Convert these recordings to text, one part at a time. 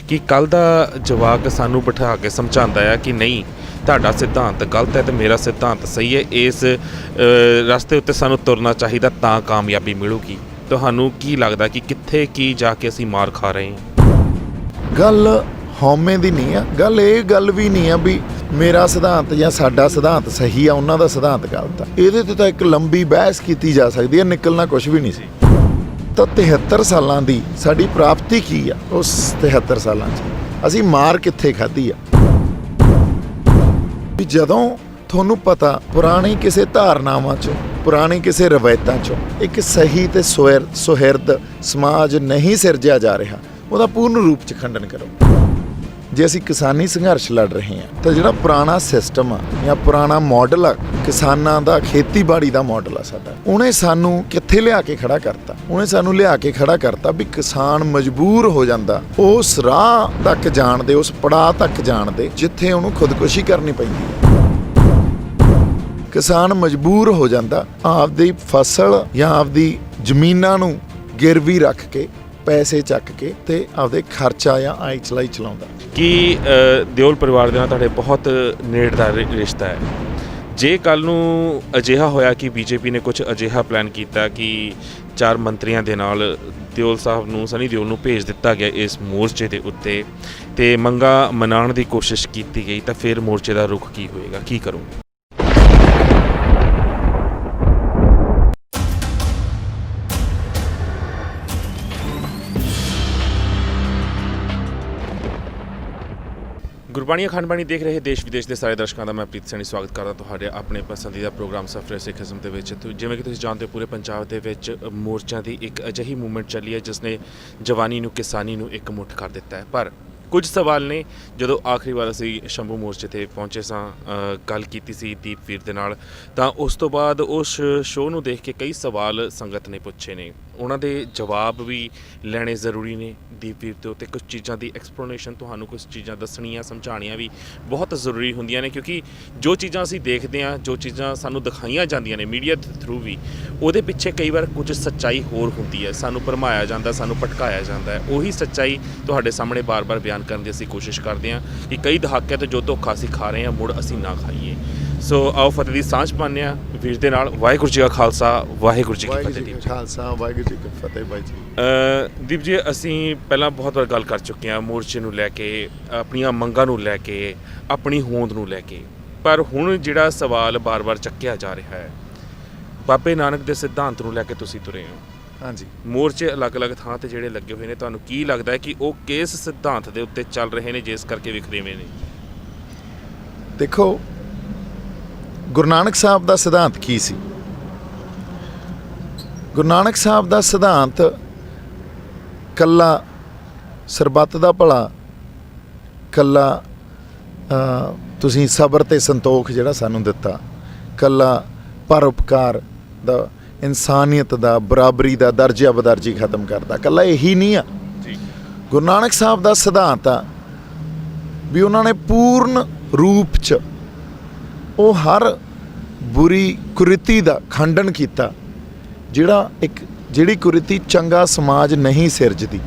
कि कल का जवाक सानू बिठा के समझाता है कि नहीं ਤੁਹਾਡਾ सिद्धांत गलत है तो मेरा सिद्धांत सही है। इस रस्ते उत्ते सानू तुरना चाहिए ਤਾਂ कामयाबी मिलूगी। ਤੁਹਾਨੂੰ ਕੀ ਲੱਗਦਾ कि कित्थे की जाके ਅਸੀਂ मार खा रहे हैं? गल हौमे दी नहीं है, गल ये गल भी नहीं है भी मेरा सिद्धांत या साडा सिद्धांत सही है, उन्हों का सिद्धांत गलत है। ये तो एक लंबी बहस की जा सकती है, निकलना कुछ भी नहीं सी। तो 73 सालों की साडी प्राप्ति की है, उस 73 सालों असी मार कित्थे खाधी है भी जदों ਤੁਹਾਨੂੰ पता पुरानी किसी धारनावां चों पुरानी किसी रवायतां चों एक सही ते सुहिरद समाज नहीं सिरजिया जा रहा, ਉਹਦਾ पूर्ण रूप च खंडन करो। जे असी किसानी संघर्ष लड़ रहे हैं तो जिहड़ा पुराना सिस्टम आ या पुराना मॉडल आ किसानां दा, खेतीबाड़ी दा मॉडल आ साडा, ਉਹਨੇ सानू कित्थे लिया के खड़ा करता। ਉਹਨੇ सानू लिया के खड़ा करता भी किसान मजबूर हो जाता उस राह तक जाण दे, उस पड़ाਅ तक जाण दे जिथे ਉਹਨੂੰ खुदकुशी करनी पैंदी है। किसान मजबूर हो जाता आपदी फसल या आपदी ਜ਼ਮੀਨਾਂ ਨੂੰ गिरवी रख के पैसे ਚੱਕ ਕੇ ਤੇ ਆਪਦੇ ਖਰਚਾ ਜਾਂ ਆਈ ਚਲਾਈ ਚਲਾਉਂਦਾ। कि ਦਿਓਲ ਪਰਿਵਾਰ ਦੇ ਨਾਲ ਤੁਹਾਡੇ ਬਹੁਤ ਨੇੜ ਦਾ ਰਿਸ਼ਤਾ ਹੈ। ਜੇ ਕੱਲ੍ਹ ਨੂੰ ਅਜਿਹਾ ਹੋਇਆ ਕਿ ਬੀਜੇਪੀ ਨੇ ਕੁਝ ਅਜਿਹਾ ਪਲਾਨ ਕੀਤਾ ਕਿ 4 ਮੰਤਰੀਆਂ ਦੇ ਨਾਲ ਦਿਓਲ ਸਾਹਿਬ ਨੂੰ, ਸਨੀ ਦਿਓਲ ਨੂੰ ਭੇਜ ਦਿੱਤਾ ਗਿਆ ਇਸ ਮੋਰਚੇ ਦੇ ਉੱਤੇ ਤੇ ਮੰਗਾਂ ਮਨਾਉਣ ਦੀ ਕੋਸ਼ਿਸ਼ ਕੀਤੀ ਗਈ, ਤਾਂ ਫਿਰ ਮੋਰਚੇ ਦਾ ਰੁਖ ਕੀ ਹੋਏਗਾ, ਕੀ ਕਰੋਗੇ? ਗੁਰਬਾਣੀ ਅਖੰਡ ਬਾਣੀ ਦੇਖ ਰਹੇ ਦੇਸ਼ ਵਿਦੇਸ਼ ਦੇ ਸਾਰੇ ਦਰਸ਼ਕਾਂ ਦਾ ਮੈਂ ਪ੍ਰੀਤ ਸੈਣੀ ਸਵਾਗਤ ਕਰਦਾ ਤੁਹਾਡੇ ਆਪਣੇ ਪਸੰਦੀਦਾ ਪ੍ਰੋਗਰਾਮ ਸਫਰ ਸਿੱਖੀਜ਼ਮ ਦੇ ਵਿੱਚ। ਜਿਵੇਂ ਕਿ ਤੁਸੀਂ ਜਾਣਦੇ ਹੋ ਪੂਰੇ ਪੰਜਾਬ ਦੇ ਵਿੱਚ ਮੋਰਚਿਆਂ ਦੀ ਇੱਕ ਅਜਿਹੀ ਮੂਵਮੈਂਟ ਚੱਲੀ ਹੈ ਜਿਸ ਨੇ ਜਵਾਨੀ ਨੂੰ, ਕਿਸਾਨੀ ਨੂੰ ਇੱਕ ਮੁੱਠ ਕਰ ਦਿੱਤਾ ਹੈ। ਪਰ ਕੁਝ ਸਵਾਲ ਨੇ, ਜਦੋਂ ਆਖਰੀ ਵਾਰ ਅਸੀਂ ਸ਼ੰਭੂ ਮੋਰਚੇ 'ਤੇ ਪਹੁੰਚੇ ਸਾਂ, ਗੱਲ ਕੀਤੀ ਸੀ ਦੀਪਵੀਰ ਦੇ ਨਾਲ, ਤਾਂ ਉਸ ਤੋਂ ਬਾਅਦ ਉਸ ਸ਼ੋਅ ਨੂੰ ਦੇਖ ਕੇ ਕਈ ਸਵਾਲ ਸੰਗਤ ਨੇ ਪੁੱਛੇ ਨੇ, ਉਹਨਾਂ ਦੇ ਜਵਾਬ ਵੀ ਲੈਣੇ ਜ਼ਰੂਰੀ ਨੇ ਦੀਪਵੀਰ ਦੇ ਉੱਤੇ। ਕੁਝ ਚੀਜ਼ਾਂ ਦੀ ਐਕਸਪਲੇਨੇਸ਼ਨ, ਤੁਹਾਨੂੰ ਕੁਝ ਚੀਜ਼ਾਂ ਦੱਸਣੀਆਂ, ਸਮਝਾਉਣੀਆਂ ਵੀ ਬਹੁਤ ਜ਼ਰੂਰੀ ਹੁੰਦੀਆਂ ਨੇ, ਕਿਉਂਕਿ ਜੋ ਚੀਜ਼ਾਂ ਅਸੀਂ ਦੇਖਦੇ ਹਾਂ, ਜੋ ਚੀਜ਼ਾਂ ਸਾਨੂੰ ਦਿਖਾਈਆਂ ਜਾਂਦੀਆਂ ਨੇ ਮੀਡੀਆ ਦੇ ਥਰੂ ਵੀ, ਉਹਦੇ ਪਿੱਛੇ ਕਈ ਵਾਰ ਕੁਝ ਸੱਚਾਈ ਹੋਰ ਹੁੰਦੀ ਹੈ। ਸਾਨੂੰ ਭਰਮਾਇਆ ਜਾਂਦਾ, ਸਾਨੂੰ ਭਟਕਾਇਆ ਜਾਂਦਾ ਹੈ। ਉਹੀ ਸੱਚਾਈ ਤੁਹਾਡੇ ਸਾਹਮਣੇ ਬਾਰ-ਬਾਰ ਬਿਆਨ ਕਰਨ ਦੀ ਅਸੀਂ ਕੋਸ਼ਿਸ਼ ਕਰਦੇ ਹਾਂ ਕਿ ਕਈ ਦਹਾਕਿਆਂ ਤੋਂ ਜੋ ਧੋਖਾ ਅਸੀਂ ਖਾ ਰਹੇ ਹਾਂ ਮੁੜ ਅਸੀਂ ਨਾ ਖਾਈਏ। ਸੋ ਆਓ ਫਤਿਹ ਦੀ ਸਾਂਝ ਪਾਉਂਦੇ ਹਾਂ ਵੀਰ ਦੇ ਨਾਲ। ਵਾਹਿਗੁਰੂ ਜੀ ਕਾ ਖਾਲਸਾ, ਵਾਹਿਗੁਰੂ ਜੀ ਕੀ ਫਤਿਹ। ਖਾਲਸਾ ਵਾਹਿਗੁਰੂ ਜੀ ਕੀ ਫਤਿਹ ਬਾਈ ਜੀ। ਦੀਪ ਜੀ, ਅਸੀਂ ਪਹਿਲਾਂ ਬਹੁਤ ਵਾਰ ਗੱਲ ਕਰ ਚੁੱਕੇ ਹਾਂ ਮੋਰਚੇ ਨੂੰ ਲੈ ਕੇ, ਆਪਣੀਆਂ ਮੰਗਾਂ ਨੂੰ ਲੈ ਕੇ, ਆਪਣੀ ਹੋਂਦ ਨੂੰ ਲੈ ਕੇ, ਪਰ ਹੁਣ ਜਿਹੜਾ ਸਵਾਲ ਬਾਰ-ਬਾਰ ਚੱਕਿਆ ਜਾ ਰਿਹਾ ਹੈ, ਬਾਬੇ ਨਾਨਕ ਦੇ ਸਿਧਾਂਤ ਨੂੰ ਲੈ ਕੇ ਤੁਸੀਂ ਤੁਰੇ ਹੋ। ਹਾਂਜੀ, ਮੋਰਚੇ ਅਲੱਗ-ਅਲੱਗ ਥਾਂ 'ਤੇ ਜਿਹੜੇ ਲੱਗੇ ਹੋਏ ਨੇ, ਤੁਹਾਨੂੰ ਕੀ ਲੱਗਦਾ ਹੈ ਕਿ ਉਹ ਕਿਸ ਸਿਧਾਂਤ ਦੇ ਉੱਤੇ ਚੱਲ ਰਹੇ ਨੇ ਜਿਸ ਕਰਕੇ ਵਿਖਰੇਵੇਂ ਨੇ? ਦੇਖੋ, ਗੁਰੂ ਨਾਨਕ ਸਾਹਿਬ ਦਾ ਸਿਧਾਂਤ ਕੀ ਸੀ? ਗੁਰੂ ਨਾਨਕ ਸਾਹਿਬ ਦਾ ਸਿਧਾਂਤ ਕੱਲਾ ਸਰਬੱਤ ਦਾ ਭਲਾ, ਕੱਲਾ ਤੁਸੀਂ ਸਬਰ ਤੇ ਸੰਤੋਖ ਜਿਹੜਾ ਸਾਨੂੰ ਦਿੱਤਾ, ਕੱਲਾ ਪਰਉਪਕਾਰ ਦਾ, ਇਨਸਾਨੀਅਤ ਦਾ, ਬਰਾਬਰੀ ਦਾ ਦਰਜਾ ਬਦਰਜੀ ਖਤਮ ਕਰਦਾ, ਕੱਲਾ ਇਹੀ ਨਹੀਂ ਆ। ਗੁਰੂ ਨਾਨਕ ਸਾਹਿਬ ਦਾ ਸਿਧਾਂਤ ਆ ਵੀ ਉਹਨਾਂ ਨੇ ਪੂਰਨ ਰੂਪ 'ਚ ਉਹ ਹਰ ਬੁਰੀ ਕੁਰੀਤੀ ਦਾ ਖੰਡਨ ਕੀਤਾ, ਜਿਹੜੀ ਕੁਰੀਤੀ ਚੰਗਾ ਸਮਾਜ ਨਹੀਂ ਸਿਰਜਦੀ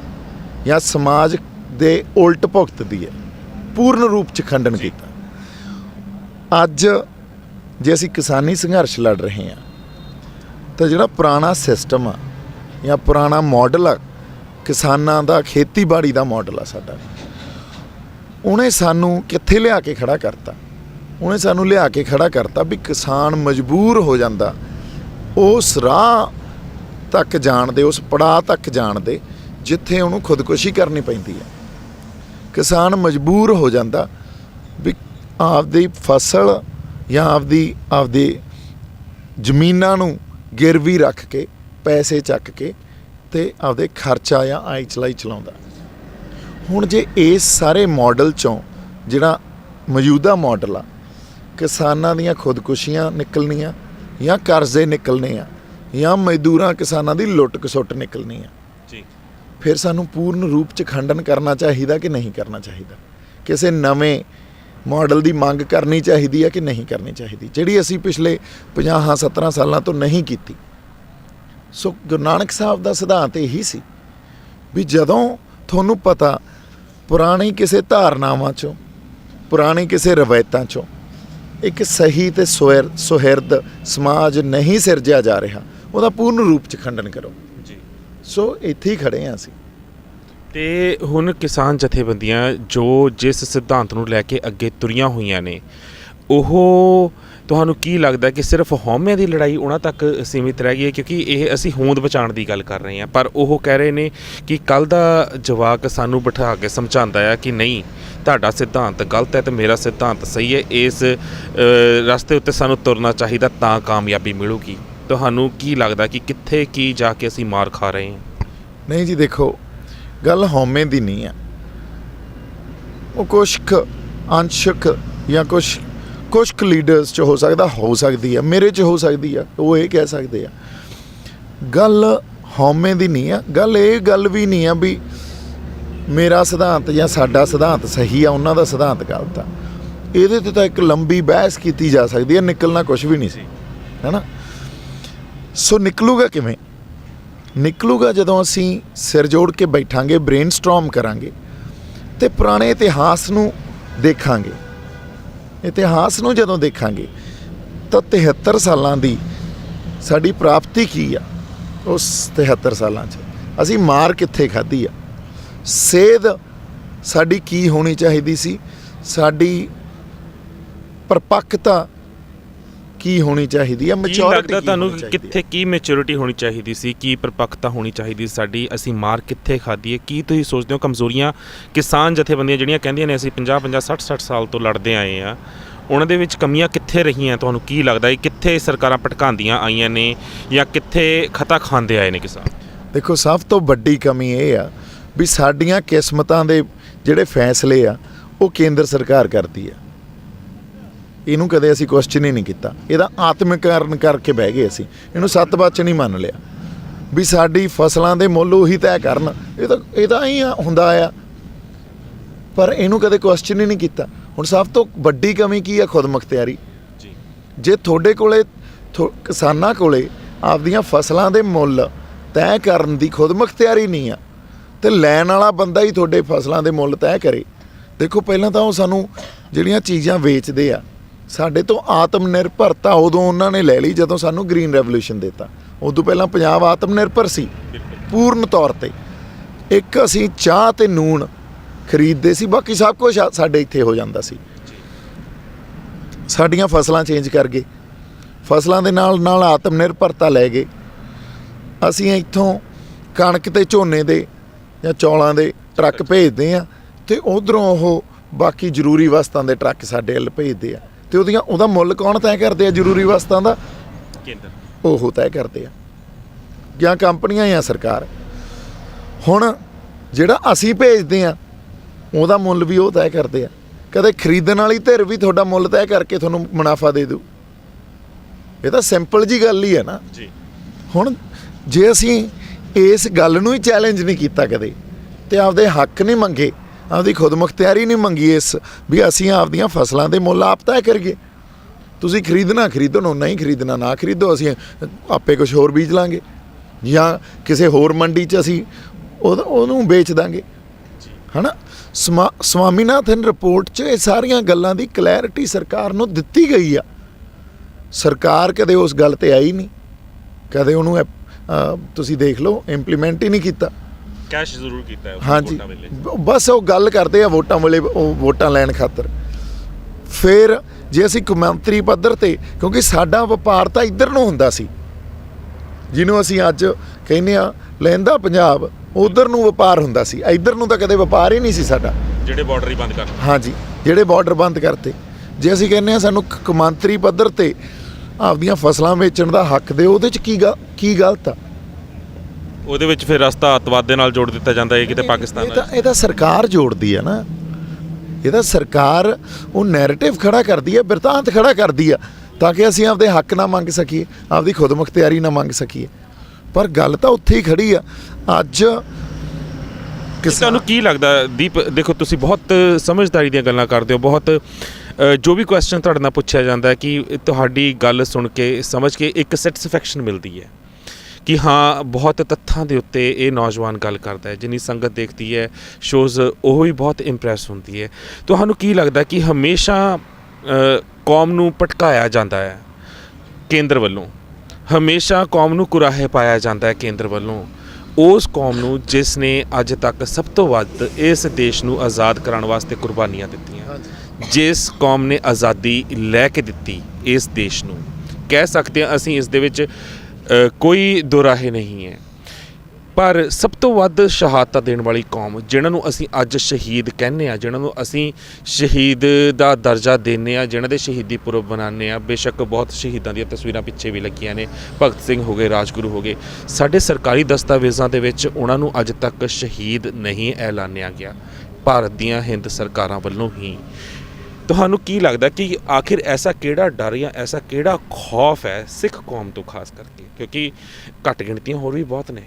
ਜਾਂ ਸਮਾਜ ਦੇ ਉਲਟ ਭੁਗਤਦੀ ਹੈ, ਪੂਰਨ ਰੂਪ 'ਚ ਖੰਡਨ ਕੀਤਾ। ਅੱਜ ਜੇ ਅਸੀਂ ਕਿਸਾਨੀ ਸੰਘਰਸ਼ ਲੜ ਰਹੇ ਹਾਂ ਤਾਂ ਜਿਹੜਾ ਪੁਰਾਣਾ ਸਿਸਟਮ ਆ ਜਾਂ ਪੁਰਾਣਾ ਮਾਡਲ ਆ ਕਿਸਾਨਾਂ ਦਾ, ਖੇਤੀਬਾੜੀ ਦਾ ਮਾਡਲ ਆ ਸਾਡਾ, ਉਹਨੇ ਸਾਨੂੰ ਕਿੱਥੇ ਲਿਆ ਕੇ ਖੜਾ ਕਰਤਾ। ਉਹਨੇ ਸਾਨੂੰ ਲਿਆ ਕੇ ਖੜਾ ਕਰਤਾ ਵੀ ਕਿਸਾਨ ਮਜਬੂਰ ਹੋ ਜਾਂਦਾ ਉਸ ਰਾਹ ਤੱਕ ਜਾਣ ਦੇ, ਉਸ ਪੜਾਅ ਤੱਕ ਜਾਣ ਦੇ ਜਿੱਥੇ ਉਹਨੂੰ ਖੁਦਕੁਸ਼ੀ ਕਰਨੀ ਪੈਂਦੀ ਹੈ। ਕਿਸਾਨ ਮਜਬੂਰ ਹੋ ਜਾਂਦਾ ਵੀ ਆਪਦੀ ਫਸਲ ਜਾਂ ਆਪਦੀ ਜ਼ਮੀਨਾਂ ਨੂੰ गिरवी रख के पैसे ਚੱਕ ਕੇ ਤੇ ਆਪਦੇ ਖਰਚਾ ਜਾਂ ਆਈ ਚਲਾਈ ਚਲਾਉਂਦਾ। ਹੁਣ ਜੇ ਇਸ ਸਾਰੇ ਮਾਡਲ 'ਚੋਂ ਜਿਹੜਾ ਮੌਜੂਦਾ ਮਾਡਲ ਆ, ਕਿਸਾਨਾਂ ਦੀਆਂ ਖੁਦਕੁਸ਼ੀਆਂ ਨਿਕਲਣੀਆਂ ਜਾਂ ਕਰਜ਼ੇ ਨਿਕਲਣੇ ਆ ਜਾਂ ਮਜ਼ਦੂਰਾਂ ਕਿਸਾਨਾਂ ਦੀ ਲੁੱਟ ਖਸੁੱਟ ਨਿਕਲਣੀ ਆ ਜੀ, ਫਿਰ ਸਾਨੂੰ ਪੂਰਨ ਰੂਪ 'ਚ ਖੰਡਨ ਕਰਨਾ ਚਾਹੀਦਾ ਕਿ ਨਹੀਂ ਕਰਨਾ ਚਾਹੀਦਾ? ਕਿਸੇ ਨਵੇਂ ਮਾਡਲ ਦੀ ਮੰਗ ਕਰਨੀ ਚਾਹੀਦੀ ਹੈ ਕਿ ਨਹੀਂ ਕਰਨੀ ਚਾਹੀਦੀ, ਜਿਹੜੀ ਅਸੀਂ ਪਿਛਲੇ 50-70 ਸਾਲਾਂ ਤੋਂ ਨਹੀਂ ਕੀਤੀ? ਸੋ ਗੁਰੂ ਨਾਨਕ ਸਾਹਿਬ ਦਾ ਸਿਧਾਂਤ ਇਹੀ ਸੀ ਵੀ ਜਦੋਂ ਤੁਹਾਨੂੰ ਪਤਾ ਪੁਰਾਣੀ ਕਿਸੇ ਧਾਰਨਾਵਾਂ 'ਚੋਂ, ਪੁਰਾਣੀ ਕਿਸੇ ਰਵਾਇਤਾਂ 'ਚੋਂ ਇੱਕ ਸਹੀ ਤੇ ਸੁਹਿਰਦ ਸਮਾਜ ਨਹੀਂ ਸਿਰਜਿਆ ਜਾ ਰਿਹਾ, ਉਹਦਾ ਪੂਰਨ ਰੂਪ 'ਚ ਖੰਡਨ ਕਰੋ ਜੀ। ਸੋ ਇੱਥੇ ਹੀ ਖੜੇ ਹਾਂ ਅਸੀਂ। ਤੇ ਹੁਣ ਕਿਸਾਨ ਜਥੇਬੰਦੀਆਂ ਜੋ ਜਿਸ ਸਿਧਾਂਤ ਨੂੰ ਲੈ ਕੇ ਅੱਗੇ ਤੁਰੀਆਂ ਹੋਈਆਂ ਨੇ, ਉਹ ਤੁਹਾਨੂੰ ਕੀ ਲੱਗਦਾ ਕਿ ਸਿਰਫ ਹਉਮੈ ਦੀ ਲੜਾਈ ਉਹਨਾਂ ਤੱਕ ਸੀਮਿਤ ਰਹਿ ਗਈ ਹੈ? ਕਿਉਂਕਿ ਇਹ ਅਸੀਂ ਹੋਂਦ ਬਚਾਉਣ ਦੀ ਗੱਲ ਕਰ ਰਹੇ ਹਾਂ, ਪਰ ਉਹ ਕਹਿ ਰਹੇ ਨੇ ਕਿ ਕੱਲ੍ਹ ਦਾ ਜਵਾਕ ਸਾਨੂੰ ਬਿਠਾ ਕੇ ਸਮਝਾਉਂਦਾ ਹੈ ਕਿ ਨਹੀਂ, ਤੁਹਾਡਾ ਸਿਧਾਂਤ ਗਲਤ ਹੈ ਤੇ ਮੇਰਾ ਸਿਧਾਂਤ ਸਹੀ ਹੈ, ਇਸ ਰਸਤੇ ਉੱਤੇ ਸਾਨੂੰ ਤੁਰਨਾ ਚਾਹੀਦਾ, ਤਾਂ ਕਾਮਯਾਬੀ ਮਿਲੂਗੀ। ਤੁਹਾਨੂੰ ਕੀ ਲੱਗਦਾ ਕਿ ਕਿੱਥੇ ਕੀ ਜਾ ਕੇ ਅਸੀਂ ਮਾਰ ਖਾ ਰਹੇ ਹਾਂ? ਨਹੀਂ ਜੀ, ਦੇਖੋ ਗੱਲ ਹਉਮੈ ਦੀ ਨਹੀਂ ਆ। ਉਹ ਕੁਛ ਕੁ ਅੰਸ਼ਕ ਜਾਂ ਕੁਛ ਕੁ ਲੀਡਰਸ 'ਚ ਹੋ ਸਕਦੀ ਆ, ਮੇਰੇ 'ਚ ਹੋ ਸਕਦੀ ਆ, ਉਹ ਇਹ ਕਹਿ ਸਕਦੇ ਆ। ਗੱਲ ਹਉਮੈ ਦੀ ਨਹੀਂ ਆ। ਗੱਲ ਵੀ ਨਹੀਂ ਆ ਵੀ ਮੇਰਾ ਸਿਧਾਂਤ ਜਾਂ ਸਾਡਾ ਸਿਧਾਂਤ ਸਹੀ ਆ, ਉਹਨਾਂ ਦਾ ਸਿਧਾਂਤ ਗਲਤ ਆ। ਇਹਦੇ ਤੇ ਤਾਂ ਇੱਕ ਲੰਬੀ ਬਹਿਸ ਕੀਤੀ ਜਾ ਸਕਦੀ ਹੈ, ਨਿਕਲਣਾ ਕੁਛ ਵੀ ਨਹੀਂ ਸੀ, ਹੈ ਨਾ। ਸੋ ਨਿਕਲੂਗਾ ਕਿਵੇਂ? ਨਿਕਲੂਗਾ ਜਦੋਂ ਅਸੀਂ ਸਿਰ ਜੋੜ ਕੇ ਬੈਠਾਂਗੇ, ਬ੍ਰੇਨਸਟੋਰਮ ਕਰਾਂਗੇ ਤੇ ਪੁਰਾਣੇ ਇਤਿਹਾਸ ਨੂੰ ਦੇਖਾਂਗੇ। ਇਤਿਹਾਸ ਨੂੰ ਜਦੋਂ ਦੇਖਾਂਗੇ ਤਾਂ 73 ਸਾਲਾਂ ਦੀ ਸਾਡੀ ਪ੍ਰਾਪਤੀ ਕੀ ਆ? ਉਸ 73 ਸਾਲਾਂ 'ਚ ਅਸੀਂ ਮਾਰ ਕਿੱਥੇ ਖਾਧੀ ਆ? ਸੇਧ ਸਾਡੀ ਕੀ ਹੋਣੀ ਚਾਹੀਦੀ ਸੀ? ਸਾਡੀ ਪਰਪੱਕਤਾ ਕੀ ਹੋਣੀ ਚਾਹੀਦੀ ਆ? ਮੈਚੁਰਿਟੀ ਲੱਗਦਾ ਤੁਹਾਨੂੰ ਕਿੱਥੇ ਕੀ ਮੈਚੁਰਿਟੀ ਹੋਣੀ ਚਾਹੀਦੀ ਸੀ? ਕੀ ਪਰਪੱਕਤਾ ਹੋਣੀ ਚਾਹੀਦੀ ਸਾਡੀ? ਅਸੀਂ ਮਾਰ ਕਿੱਥੇ ਖਾਧੀ ਹੈ? ਕੀ ਤੁਸੀਂ ਸੋਚਦੇ ਹੋ ਕਮਜ਼ੋਰੀਆਂ ਕਿਸਾਨ ਜਥੇਬੰਦੀਆਂ ਜਿਹੜੀਆਂ ਕਹਿੰਦੀਆਂ ਨੇ ਅਸੀਂ 50 60 ਸਾਲ ਤੋਂ ਲੜਦੇ ਆਏ ਆ, ਉਹਨਾਂ ਦੇ ਵਿੱਚ ਕਮੀਆਂ ਕਿੱਥੇ ਰਹੀਆਂ? ਤੁਹਾਨੂੰ ਕੀ ਲੱਗਦਾ ਹੈ ਕਿੱਥੇ ਸਰਕਾਰਾਂ ਭਟਕਾਉਂਦੀਆਂ ਆਈਆਂ ਨੇ ਜਾਂ ਕਿੱਥੇ ਖਤਾ ਖਾਂਦੇ ਆਏ ਨੇ ਕਿਸਾਨ? ਦੇਖੋ, ਸਭ ਤੋਂ ਵੱਡੀ ਕਮੀ ਇਹ ਆ ਵੀ ਸਾਡੀਆਂ ਕਿਸਮਤਾਂ ਦੇ ਜਿਹੜੇ ਫੈਸਲੇ ਆ ਉਹ ਕੇਂਦਰ ਸਰਕਾਰ ਕਰਦੀ ਆ। ਇਹਨੂੰ ਕਦੇ ਅਸੀਂ ਕੁਐਸਚਨ ਹੀ ਨਹੀਂ ਕੀਤਾ। ਇਹਦਾ ਆਤਮੀਕਰਨ ਕਰਕੇ ਬਹਿ ਗਏ ਅਸੀਂ, ਇਹਨੂੰ ਸੱਤ-ਬਚਨ ਹੀ ਮੰਨ ਲਿਆ ਵੀ ਸਾਡੀ ਫਸਲਾਂ ਦੇ ਮੁੱਲ ਉਹੀ ਤੈਅ ਕਰਨ। ਇਹ ਤਾਂ ਹੀ ਹੁੰਦਾ ਆ, ਪਰ ਇਹਨੂੰ ਕਦੇ ਕੁਐਸਚਨ ਹੀ ਨਹੀਂ ਕੀਤਾ। ਹੁਣ ਸਭ ਤੋਂ ਵੱਡੀ ਕਮੀ ਕੀ ਆ? ਖੁਦਮੁਖਤਿਆਰੀ। ਜੀ, ਜੇ ਤੁਹਾਡੇ ਕੋਲੇ ਕਿਸਾਨਾਂ ਕੋਲੇ ਆਪਦੀਆਂ ਫਸਲਾਂ ਦੇ ਮੁੱਲ ਤੈਅ ਕਰਨ ਦੀ ਖੁਦਮੁਖਤਿਆਰੀ ਨਹੀਂ ਆ ਤੇ ਲੈਣ ਵਾਲਾ ਬੰਦਾ ਹੀ ਤੁਹਾਡੇ ਫਸਲਾਂ ਦੇ ਮੁੱਲ ਤੈਅ ਕਰੇ। ਦੇਖੋ, ਪਹਿਲਾਂ ਤਾਂ ਉਹ ਸਾਨੂੰ ਜਿਹੜੀਆਂ ਚੀਜ਼ਾਂ ਵੇਚਦੇ ਆ, ਸਾਡੇ ਤੋਂ ਆਤਮ ਨਿਰਭਰਤਾ ਉਦੋਂ ਉਹਨਾਂ ਨੇ ਲੈ ਲਈ ਜਦੋਂ ਸਾਨੂੰ ਗ੍ਰੀਨ ਰੈਵੋਲੂਸ਼ਨ ਦਿੱਤਾ। ਉਦੋਂ ਪਹਿਲਾਂ ਪੰਜਾਬ ਆਤਮ ਨਿਰਭਰ ਸੀ ਪੂਰਨ ਤੌਰ ਤੇ। ਇੱਕ ਅਸੀਂ ਚਾਹ ਤੇ ਨੂਣ ਖਰੀਦਦੇ ਸੀ, ਬਾਕੀ ਸਭ ਕੁਝ ਸਾਡੇ ਇੱਥੇ ਹੋ ਜਾਂਦਾ ਸੀ। ਸਾਡੀਆਂ ਫਸਲਾਂ ਚੇਂਜ ਕਰ ਗਏ, ਫਸਲਾਂ ਦੇ ਨਾਲ ਨਾਲ ਆਤਮ ਨਿਰਭਰਤਾ ਲੈ ਗਏ। ਅਸੀਂ ਇੱਥੋਂ ਕਣਕ ਤੇ ਝੋਨੇ ਦੇ ਜਾਂ ਚੌਲਾਂ ਦੇ ਟਰੱਕ ਭੇਜਦੇ ਆ ਤੇ ਉਧਰੋਂ ਉਹ ਬਾਕੀ ਜ਼ਰੂਰੀ ਵਸਤਾਂ ਦੇ ਟਰੱਕ ਸਾਡੇ ਵੱਲ ਭੇਜਦੇ ਆ ਤੇ ਉਹਦਾ ਮੁੱਲ ਕੌਣ ਤੈਅ ਕਰਦੇ ਆ? ਜ਼ਰੂਰੀ ਵਸਤਾਂ ਦਾ ਕੇਂਦਰ ਉਹ ਤੈਅ ਕਰਦੇ ਆ ਜਾਂ ਕੰਪਨੀਆਂ ਜਾਂ ਸਰਕਾਰ। ਹੁਣ ਜਿਹੜਾ ਅਸੀਂ ਭੇਜਦੇ ਆ ਉਹਦਾ ਮੁੱਲ ਵੀ ਉਹ ਤੈਅ ਕਰਦੇ ਆ। ਕਦੇ ਖਰੀਦਣ ਵਾਲੀ ਧਿਰ ਵੀ ਤੁਹਾਡਾ ਮੁੱਲ ਤੈਅ ਕਰਕੇ ਤੁਹਾਨੂੰ ਮੁਨਾਫਾ ਦੇ ਦਿਓ। ਇਹ ਤਾਂ ਸਿੰਪਲ ਜੀ ਗੱਲ ਹੀ ਹੈ ਨਾ ਜੀ। ਹੁਣ ਜੇ ਅਸੀਂ ਇਸ ਗੱਲ ਨੂੰ ਹੀ ਚੈਲੰਜ ਨਹੀਂ ਕੀਤਾ ਕਦੇ ਤੇ ਆਪਦੇ ਹੱਕ ਨਹੀਂ ਮੰਗੇ, ਆਪਦੀ ਖੁਦਮੁਖਤਿਆਰੀ ਨਹੀਂ ਮੰਗੀ ਇਸ ਵੀ ਅਸੀਂ ਆਪਦੀਆਂ ਫਸਲਾਂ ਦੇ ਮੁੱਲ ਆਪ ਤੈਅ ਕਰੀਏ। ਤੁਸੀਂ ਖਰੀਦੋ, ਨਹੀਂ ਖਰੀਦਣਾ ਨਾ ਖਰੀਦੋ, ਅਸੀਂ ਆਪੇ ਕੁਝ ਹੋਰ ਬੀਜ ਲਾਂਗੇ ਜਾਂ ਕਿਸੇ ਹੋਰ ਮੰਡੀ 'ਚ ਅਸੀਂ ਉਹਨੂੰ ਵੇਚ ਦਾਂਗੇ, ਹੈ ਨਾ। ਸਵਾਮੀਨਾਥਨ ਰਿਪੋਰਟ 'ਚ ਇਹ ਸਾਰੀਆਂ ਗੱਲਾਂ ਦੀ ਕਲੈਰਿਟੀ ਸਰਕਾਰ ਨੂੰ ਦਿੱਤੀ ਗਈ ਆ। ਸਰਕਾਰ ਕਦੇ ਉਸ ਗੱਲ 'ਤੇ ਆਈ ਨਹੀਂ, ਕਦੇ ਉਹਨੂੰ ਤੁਸੀਂ ਦੇਖ ਲਓ ਇੰਪਲੀਮੈਂਟ ਹੀ ਨਹੀਂ ਕੀਤਾ। ਕੈਸ਼ ਜ਼ਰੂਰ ਕੀਤਾ ਹੈ ਹਾਂਜੀ, ਬਸ ਉਹ ਗੱਲ ਕਰਦੇ ਆ ਵੋਟਾਂ ਵੇਲੇ, ਉਹ ਵੋਟਾਂ ਲੈਣ ਖਾਤਰ। ਫਿਰ ਜੇ ਅਸੀਂ ਕੌਮਾਂਤਰੀ ਪੱਧਰ 'ਤੇ, ਕਿਉਂਕਿ ਸਾਡਾ ਵਪਾਰ ਤਾਂ ਇੱਧਰ ਨੂੰ ਹੁੰਦਾ ਸੀ, ਜਿਹਨੂੰ ਅਸੀਂ ਅੱਜ ਕਹਿੰਦੇ ਆ ਲਹਿੰਦਾ ਪੰਜਾਬ, ਉਧਰ ਨੂੰ ਵਪਾਰ ਹੁੰਦਾ ਸੀ, ਇੱਧਰ ਨੂੰ ਤਾਂ ਕਦੇ ਵਪਾਰ ਹੀ ਨਹੀਂ ਸੀ ਸਾਡਾ। ਜਿਹੜੇ ਬਾਰਡਰ ਹੀ ਬੰਦ ਕਰ, ਹਾਂਜੀ, ਜਿਹੜੇ ਬਾਰਡਰ ਬੰਦ ਕਰਤੇ। ਜੇ ਅਸੀਂ ਕਹਿੰਦੇ ਆ ਸਾਨੂੰ ਕੌਮਾਂਤਰੀ ਪੱਧਰ 'ਤੇ ਆਪਦੀਆਂ ਫਸਲਾਂ ਵੇਚਣ ਦਾ ਹੱਕ ਦਿਓ, ਉਹਦੇ 'ਚ ਕੀ ਗਲਤ ਆ? ਉਹਦੇ ਵਿੱਚ ਫਿਰ ਰਸਤਾ ਅੱਤਵਾਦ ਦੇ ਨਾਲ ਜੋੜ ਦਿੱਤਾ ਜਾਂਦਾ ਹੈ ਕਿਤੇ ਪਾਕਿਸਤਾਨ ਨਾਲ। ਇਹ ਤਾਂ ਸਰਕਾਰ ਜੋੜਦੀ ਆ ਨਾ, ਇਹ ਤਾਂ ਸਰਕਾਰ ਉਹ ਨੈਰੇਟਿਵ ਖੜਾ ਕਰਦੀ ਆ, ਬਿਰਤਾਂਤ ਖੜਾ ਕਰਦੀ ਆ ਤਾਂ ਕਿ ਅਸੀਂ ਆਪਦੇ ਹੱਕ ਨਾ ਮੰਗ ਸਕੀਏ, ਆਪਦੀ ਖੁਦਮੁਖਤਿਆਰੀ ਨਾ ਮੰਗ ਸਕੀਏ। ਪਰ ਗੱਲ ਤਾਂ ਉੱਥੇ ਹੀ ਖੜੀ ਆ। ਅੱਜ ਤੁਹਾਨੂੰ ਕੀ ਲੱਗਦਾ ਦੀਪ? ਦੇਖੋ, ਤੁਸੀਂ ਬਹੁਤ ਸਮਝਦਾਰੀ ਦੀਆਂ ਗੱਲਾਂ ਕਰਦੇ ਹੋ, ਬਹੁਤ ਜੋ ਵੀ ਕੁਐਸਚਨ ਤੁਹਾਡੇ ਨਾਲ ਪੁੱਛਿਆ ਜਾਂਦਾ ਹੈ ਕਿ ਤੁਹਾਡੀ ਗੱਲ ਸੁਣ ਕੇ ਸਮਝ ਕੇ ਇੱਕ ਸੈਟਿਸਫੈਕਸ਼ਨ ਮਿਲਦੀ ਹੈ ਕਿ ਹਾਂ ਬਹੁਤ ਤੱਥਾਂ ਦੇ ਉੱਤੇ ਇਹ ਨੌਜਵਾਨ ਗੱਲ ਕਰਦਾ ਹੈ, ਜਿੰਨੀ ਸੰਗਤ ਦੇਖਦੀ ਹੈ ਸ਼ੋਜ਼ ਉਹ ਵੀ ਬਹੁਤ ਇੰਪ੍ਰੈਸ ਹੁੰਦੀ ਹੈ। ਤੁਹਾਨੂੰ ਕੀ ਲੱਗਦਾ ਕਿ ਹਮੇਸ਼ਾ ਕੌਮ ਨੂੰ ਭਟਕਾਇਆ ਜਾਂਦਾ ਹੈ ਕੇਂਦਰ ਵੱਲੋਂ, ਹਮੇਸ਼ਾ ਕੌਮ ਨੂੰ ਕੁਰਾਹੇ ਪਾਇਆ ਜਾਂਦਾ ਹੈ ਕੇਂਦਰ ਵੱਲੋਂ, ਉਸ ਕੌਮ ਨੂੰ ਜਿਸ ਨੇ ਅੱਜ ਤੱਕ ਸਭ ਤੋਂ ਵੱਧ ਇਸ ਦੇਸ਼ ਨੂੰ ਆਜ਼ਾਦ ਕਰਾਉਣ ਵਾਸਤੇ ਕੁਰਬਾਨੀਆਂ ਦਿੱਤੀਆਂ, ਜਿਸ ਕੌਮ ਨੇ ਆਜ਼ਾਦੀ ਲੈ ਕੇ ਦਿੱਤੀ ਇਸ ਦੇਸ਼ ਨੂੰ, ਕਹਿ ਸਕਦੇ ਹਾਂ ਅਸੀਂ ਇਸ ਦੇ ਵਿੱਚ ਕੋਈ ਦੁਰਾਹੇ ਨਹੀਂ ਹੈ। ਪਰ ਸਭ ਤੋਂ ਵੱਧ ਸ਼ਹਾਦਤਾਂ ਦੇਣ ਵਾਲੀ ਕੌਮ, ਜਿਨ੍ਹਾਂ ਨੂੰ ਅਸੀਂ ਅੱਜ ਸ਼ਹੀਦ ਕਹਿੰਦੇ ਹਾਂ, ਜਿਨ੍ਹਾਂ ਨੂੰ ਅਸੀਂ ਸ਼ਹੀਦ ਦਾ ਦਰਜਾ ਦਿੰਦੇ ਹਾਂ, ਜਿਨ੍ਹਾਂ ਦੇ ਸ਼ਹੀਦੀ ਪੁਰਬ ਮਨਾਉਂਦੇ ਹਾਂ, ਬੇਸ਼ੱਕ ਬਹੁਤ ਸ਼ਹੀਦਾਂ ਦੀਆਂ ਤਸਵੀਰਾਂ ਪਿੱਛੇ ਵੀ ਲੱਗੀਆਂ ਨੇ, ਭਗਤ ਸਿੰਘ ਹੋ ਗਏ, ਰਾਜਗੁਰੂ ਹੋ ਗਏ, ਸਾਡੇ ਸਰਕਾਰੀ ਦਸਤਾਵੇਜ਼ਾਂ ਦੇ ਵਿੱਚ ਉਹਨਾਂ ਨੂੰ ਅੱਜ ਤੱਕ ਸ਼ਹੀਦ ਨਹੀਂ ਐਲਾਨਿਆ ਗਿਆ, ਭਾਰਤ ਦੀਆਂ ਹਿੰਦ ਸਰਕਾਰਾਂ ਵੱਲੋਂ ਹੀ। ਤੁਹਾਨੂੰ ਕੀ ਲੱਗਦਾ ਕਿ ਆਖਿਰ ਐਸਾ ਕਿਹੜਾ ਡਰ ਜਾਂ ਐਸਾ ਕਿਹੜਾ ਖੌਫ ਹੈ ਸਿੱਖ ਕੌਮ ਤੋਂ, ਖਾਸ ਕਰਕੇ ਕਿਉਂਕਿ ਘੱਟ ਗਿਣਤੀਆਂ ਹੋਰ ਵੀ ਬਹੁਤ ਨੇ,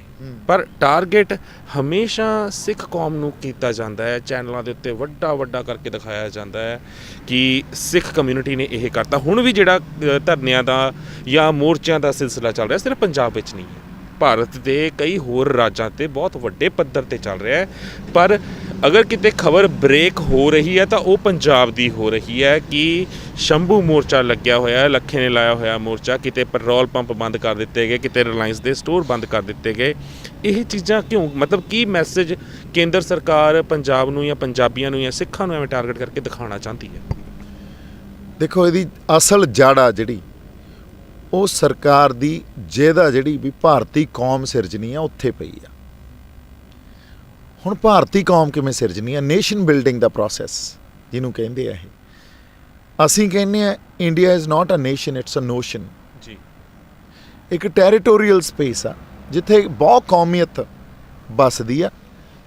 ਪਰ ਟਾਰਗੇਟ ਹਮੇਸ਼ਾ ਸਿੱਖ ਕੌਮ ਨੂੰ ਕੀਤਾ ਜਾਂਦਾ ਹੈ। ਚੈਨਲਾਂ ਦੇ ਉੱਤੇ ਵੱਡਾ ਵੱਡਾ ਕਰਕੇ ਦਿਖਾਇਆ ਜਾਂਦਾ ਹੈ ਕਿ ਸਿੱਖ ਕਮਿਊਨਿਟੀ ਨੇ ਇਹ ਕਰਤਾ। ਹੁਣ ਵੀ ਜਿਹੜਾ ਧਰਨਿਆਂ ਦਾ ਜਾਂ ਮੋਰਚਿਆਂ ਦਾ ਸਿਲਸਿਲਾ ਚੱਲ ਰਿਹਾ ਸਿਰਫ ਪੰਜਾਬ ਵਿੱਚ ਨਹੀਂ ਹੈ, ਭਾਰਤ ਦੇ ਕਈ ਹੋਰ ਰਾਜਾਂ 'ਤੇ ਬਹੁਤ ਵੱਡੇ ਪੱਧਰ 'ਤੇ ਚੱਲ ਰਿਹਾ ਹੈ। ਪਰ ਅਗਰ ਕਿਤੇ ਖਬਰ ਬ੍ਰੇਕ ਹੋ ਰਹੀ ਹੈ ਤਾਂ ਉਹ ਪੰਜਾਬ ਦੀ ਹੋ ਰਹੀ ਹੈ ਕਿ ਸ਼ੰਭੂ ਮੋਰਚਾ ਲੱਗਿਆ ਹੋਇਆ, ਲੱਖੇ ਨੇ ਲਾਇਆ ਹੋਇਆ ਮੋਰਚਾ, ਕਿਤੇ ਪੈਟਰੋਲ ਪੰਪ ਬੰਦ ਕਰ ਦਿੱਤੇ ਗਏ, ਕਿਤੇ ਰਿਲਾਇੰਸ ਦੇ ਸਟੋਰ ਬੰਦ ਕਰ ਦਿੱਤੇ ਗਏ। ਇਹ ਚੀਜ਼ਾਂ ਕਿਉਂ, ਮਤਲਬ ਕੀ ਮੈਸੇਜ ਕੇਂਦਰ ਸਰਕਾਰ ਪੰਜਾਬ ਨੂੰ ਜਾਂ ਪੰਜਾਬੀਆਂ ਨੂੰ ਜਾਂ ਸਿੱਖਾਂ ਨੂੰ ਐਵੇਂ ਟਾਰਗੇਟ ਕਰਕੇ ਦਿਖਾਉਣਾ ਚਾਹੁੰਦੀ ਹੈ? ਦੇਖੋ, ਇਹਦੀ ਅਸਲ ਜੜ ਆ ਜਿਹੜੀ ਉਹ ਸਰਕਾਰ ਦੀ ਜਿਹਦਾ ਜਿਹੜੀ ਵੀ ਭਾਰਤੀ ਕੌਮ ਸਿਰਜਣੀ ਆ ਉੱਥੇ ਪਈ ਆ। ਹੁਣ ਭਾਰਤੀ ਕੌਮ ਕਿਵੇਂ ਸਿਰਜਣੀ ਆ? ਨੇਸ਼ਨ ਬਿਲਡਿੰਗ ਦਾ ਪ੍ਰੋਸੈਸ ਜਿਹਨੂੰ ਕਹਿੰਦੇ ਆ, ਇਹ ਅਸੀਂ ਕਹਿੰਦੇ ਆ India is not a nation, it's a notion ਜੀ। ਇੱਕ ਟੈਰੀਟੋਰੀਅਲ ਸਪੇਸ ਆ ਜਿੱਥੇ ਬਹੁ ਕੌਮੀਅਤ ਵੱਸਦੀ ਆ,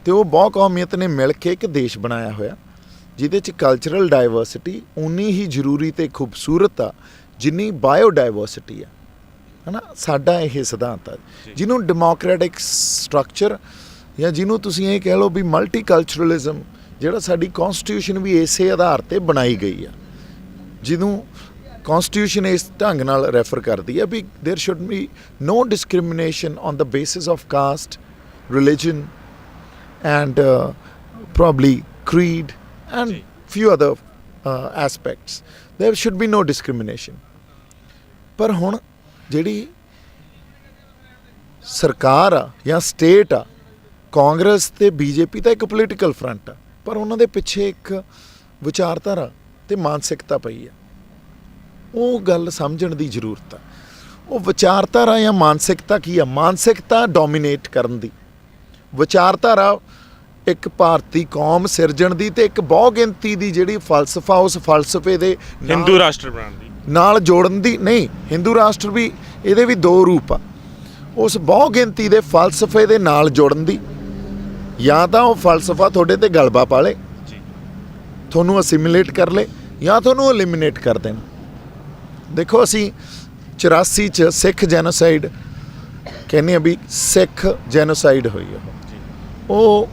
ਤੇ ਉਹ ਬਹੁ ਕੌਮੀਅਤ ਨੇ ਮਿਲ ਕੇ ਇੱਕ ਦੇਸ਼ ਬਣਾਇਆ ਹੋਇਆ ਜਿਹਦੇ 'ਚ ਕਲਚਰਲ ਡਾਇਵਰਸਿਟੀ ਉਨੀ ਹੀ ਜ਼ਰੂਰੀ ਤੇ ਖੂਬਸੂਰਤ ਆ ਜਿੰਨੀ ਬਾਇਓਡਾਇਵਰਸਿਟੀ ਆ, ਹੈ ਨਾ। ਸਾਡਾ ਇਹ ਸਿਧਾਂਤ ਆ ਜਿਹਨੂੰ ਡੈਮੋਕ੍ਰੈਟਿਕ ਸਟਰਕਚਰ ਜਾਂ ਜਿਹਨੂੰ ਤੁਸੀਂ ਇਹ ਕਹਿ ਲਓ ਵੀ ਮਲਟੀਕਲਚਰਲਿਜ਼ਮ, ਜਿਹੜਾ ਸਾਡੀ ਕੌਨਸਟੀਟਿਊਸ਼ਨ ਵੀ ਇਸੇ ਆਧਾਰ 'ਤੇ ਬਣਾਈ ਗਈ ਆ, ਜਿਹਨੂੰ ਕੌਨਸਟੀਟਿਊਸ਼ਨ ਇਸ ਢੰਗ ਨਾਲ ਰੈਫਰ ਕਰਦੀ ਹੈ ਵੀ there should be no discrimination on the basis of caste, religion and probably creed and few other aspects. There should be no discrimination. ਪਰ ਹੁਣ ਜਿਹੜੀ ਸਰਕਾਰ ਆ ਜਾਂ ਸਟੇਟ ਆ, ਕਾਂਗਰਸ ਤੇ ਬੀਜੇਪੀ ਤਾਂ ਇੱਕ ਪੋਲੀਟੀਕਲ ਫਰੰਟ ਆ, ਪਰ ਉਹਨਾਂ ਦੇ ਪਿੱਛੇ ਇੱਕ ਵਿਚਾਰਧਾਰਾ ਤੇ ਮਾਨਸਿਕਤਾ ਪਈ ਆ। ਉਹ ਗੱਲ ਸਮਝਣ ਦੀ ਜ਼ਰੂਰਤ ਆ। ਉਹ ਵਿਚਾਰਧਾਰਾ ਜਾਂ ਮਾਨਸਿਕਤਾ ਕੀ ਆ? ਮਾਨਸਿਕਤਾ ਡੋਮੀਨੇਟ ਕਰਨ ਦੀ, ਵਿਚਾਰਧਾਰਾ ਇੱਕ ਭਾਰਤੀ ਕੌਮ ਸਿਰਜਣ ਦੀ, ਤੇ ਇੱਕ ਬਹੁ ਗਿਣਤੀ ਦੀ ਜਿਹੜੀ ਫਲਸਫਾ, ਉਸ ਫਲਸਫੇ ਦੇ ਹਿੰਦੂ ਰਾਸ਼ਟਰ ਬਣਾਉਣ ਦੀ, ਨਾਲ ਜੋੜਨ ਦੀ। ਨਹੀਂ, ਹਿੰਦੂ ਰਾਸ਼ਟਰ ਵੀ ਇਹਦੇ ਵੀ ਦੋ ਰੂਪ ਆ। ਉਸ ਬਹੁ ਗਿਣਤੀ ਦੇ ਫਲਸਫੇ ਦੇ ਨਾਲ ਜੋੜਨ ਦੀ, ਜਾਂ ਤਾਂ ਉਹ ਫਲਸਫਾ ਤੁਹਾਡੇ ਤੇ ਗਲਬਾ ਪਾ ਲੇ, ਤੁਹਾਨੂੰ ਅਸਿਮੀਲੇਟ ਕਰ ਲੇ, ਜਾਂ ਤੁਹਾਨੂੰ ਐਲੀਮੀਨੇਟ ਕਰ ਦੇਣ। ਦੇਖੋ, ਅਸੀਂ 84 'ਚ ਸਿੱਖ ਜੈਨੋਸਾਈਡ ਕਹਿੰਦੇ ਆ ਵੀ ਸਿੱਖ ਜੈਨੋਸਾਈਡ ਹੋਈ ਉਹ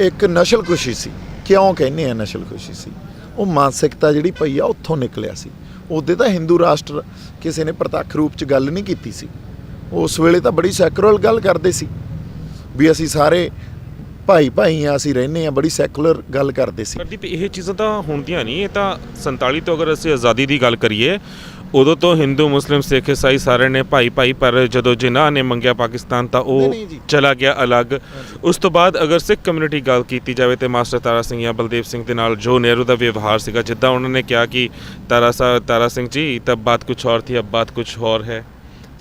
ਇੱਕ ਨਸਲਕੁਸ਼ੀ ਸੀ। ਕਿਉਂ ਕਹਿੰਦੇ ਆ ਨਸਲਕੁਸ਼ੀ ਸੀ? ਉਹ ਮਾਨਸਿਕਤਾ ਜਿਹੜੀ ਪਈ ਆ ਉੱਥੋਂ ਨਿਕਲਿਆ ਸੀ। ਉਹਦੇ ਤਾਂ ਹਿੰਦੂ ਰਾਸ਼ਟਰ ਕਿਸੇ ਨੇ ਪ੍ਰਤੱਖ ਰੂਪ 'ਚ ਗੱਲ ਨਹੀਂ ਕੀਤੀ ਸੀ। ਉਸ ਵੇਲੇ ਤਾਂ ਬੜੀ ਸੈਕੂਲਰ ਗੱਲ ਕਰਦੇ ਸੀ ਵੀ ਅਸੀਂ ਸਾਰੇ ਭਾਈ ਭਾਈ ਆ, ਅਸੀਂ ਰਹਿੰਦੇ ਆ, ਬੜੀ ਸੈਕੂਲਰ ਗੱਲ ਕਰਦੇ ਸੀ। ਪ੍ਰਦੀਪ, ਇਹ ਚੀਜ਼ਾਂ ਤਾਂ ਹੁੰਦੀਆਂ ਨਹੀਂ। ਇਹ ਤਾਂ 47 ਤੋਂ ਅਗਰ ਅਸੀਂ ਆਜ਼ਾਦੀ ਦੀ ਗੱਲ ਕਰੀਏ, ਉਦੋਂ ਤੋਂ ਹਿੰਦੂ, ਮੁਸਲਿਮ, ਸਿੱਖ, ਈਸਾਈ ਸਾਰੇ ਨੇ ਭਾਈ ਭਾਈ, ਪਰ ਜਦੋਂ ਜਿਨ੍ਹਾਂ ਨੇ ਮੰਗਿਆ ਪਾਕਿਸਤਾਨ ਤਾਂ ਉਹ ਚਲਾ ਗਿਆ ਅਲੱਗ। ਉਸ ਤੋਂ ਬਾਅਦ ਅਗਰ ਸਿੱਖ ਕਮਿਊਨਿਟੀ ਗੱਲ ਕੀਤੀ ਜਾਵੇ ਤਾਂ ਮਾਸਟਰ ਤਾਰਾ ਸਿੰਘ ਜਾਂ ਬਲਦੇਵ ਸਿੰਘ ਦੇ ਨਾਲ ਜੋ ਨਹਿਰੂ ਦਾ ਵਿਵਹਾਰ ਸੀਗਾ, ਜਿੱਦਾਂ ਉਹਨਾਂ ਨੇ ਕਿਹਾ ਕਿ ਤਾਰਾ ਸਿੰਘ ਜੀ ਤਬ ਬਾਤ ਕੁਛ ਹੋਰ ਥੀ ਅਬ ਬਾਤ ਕੁਛ ਹੋਰ ਹੈ,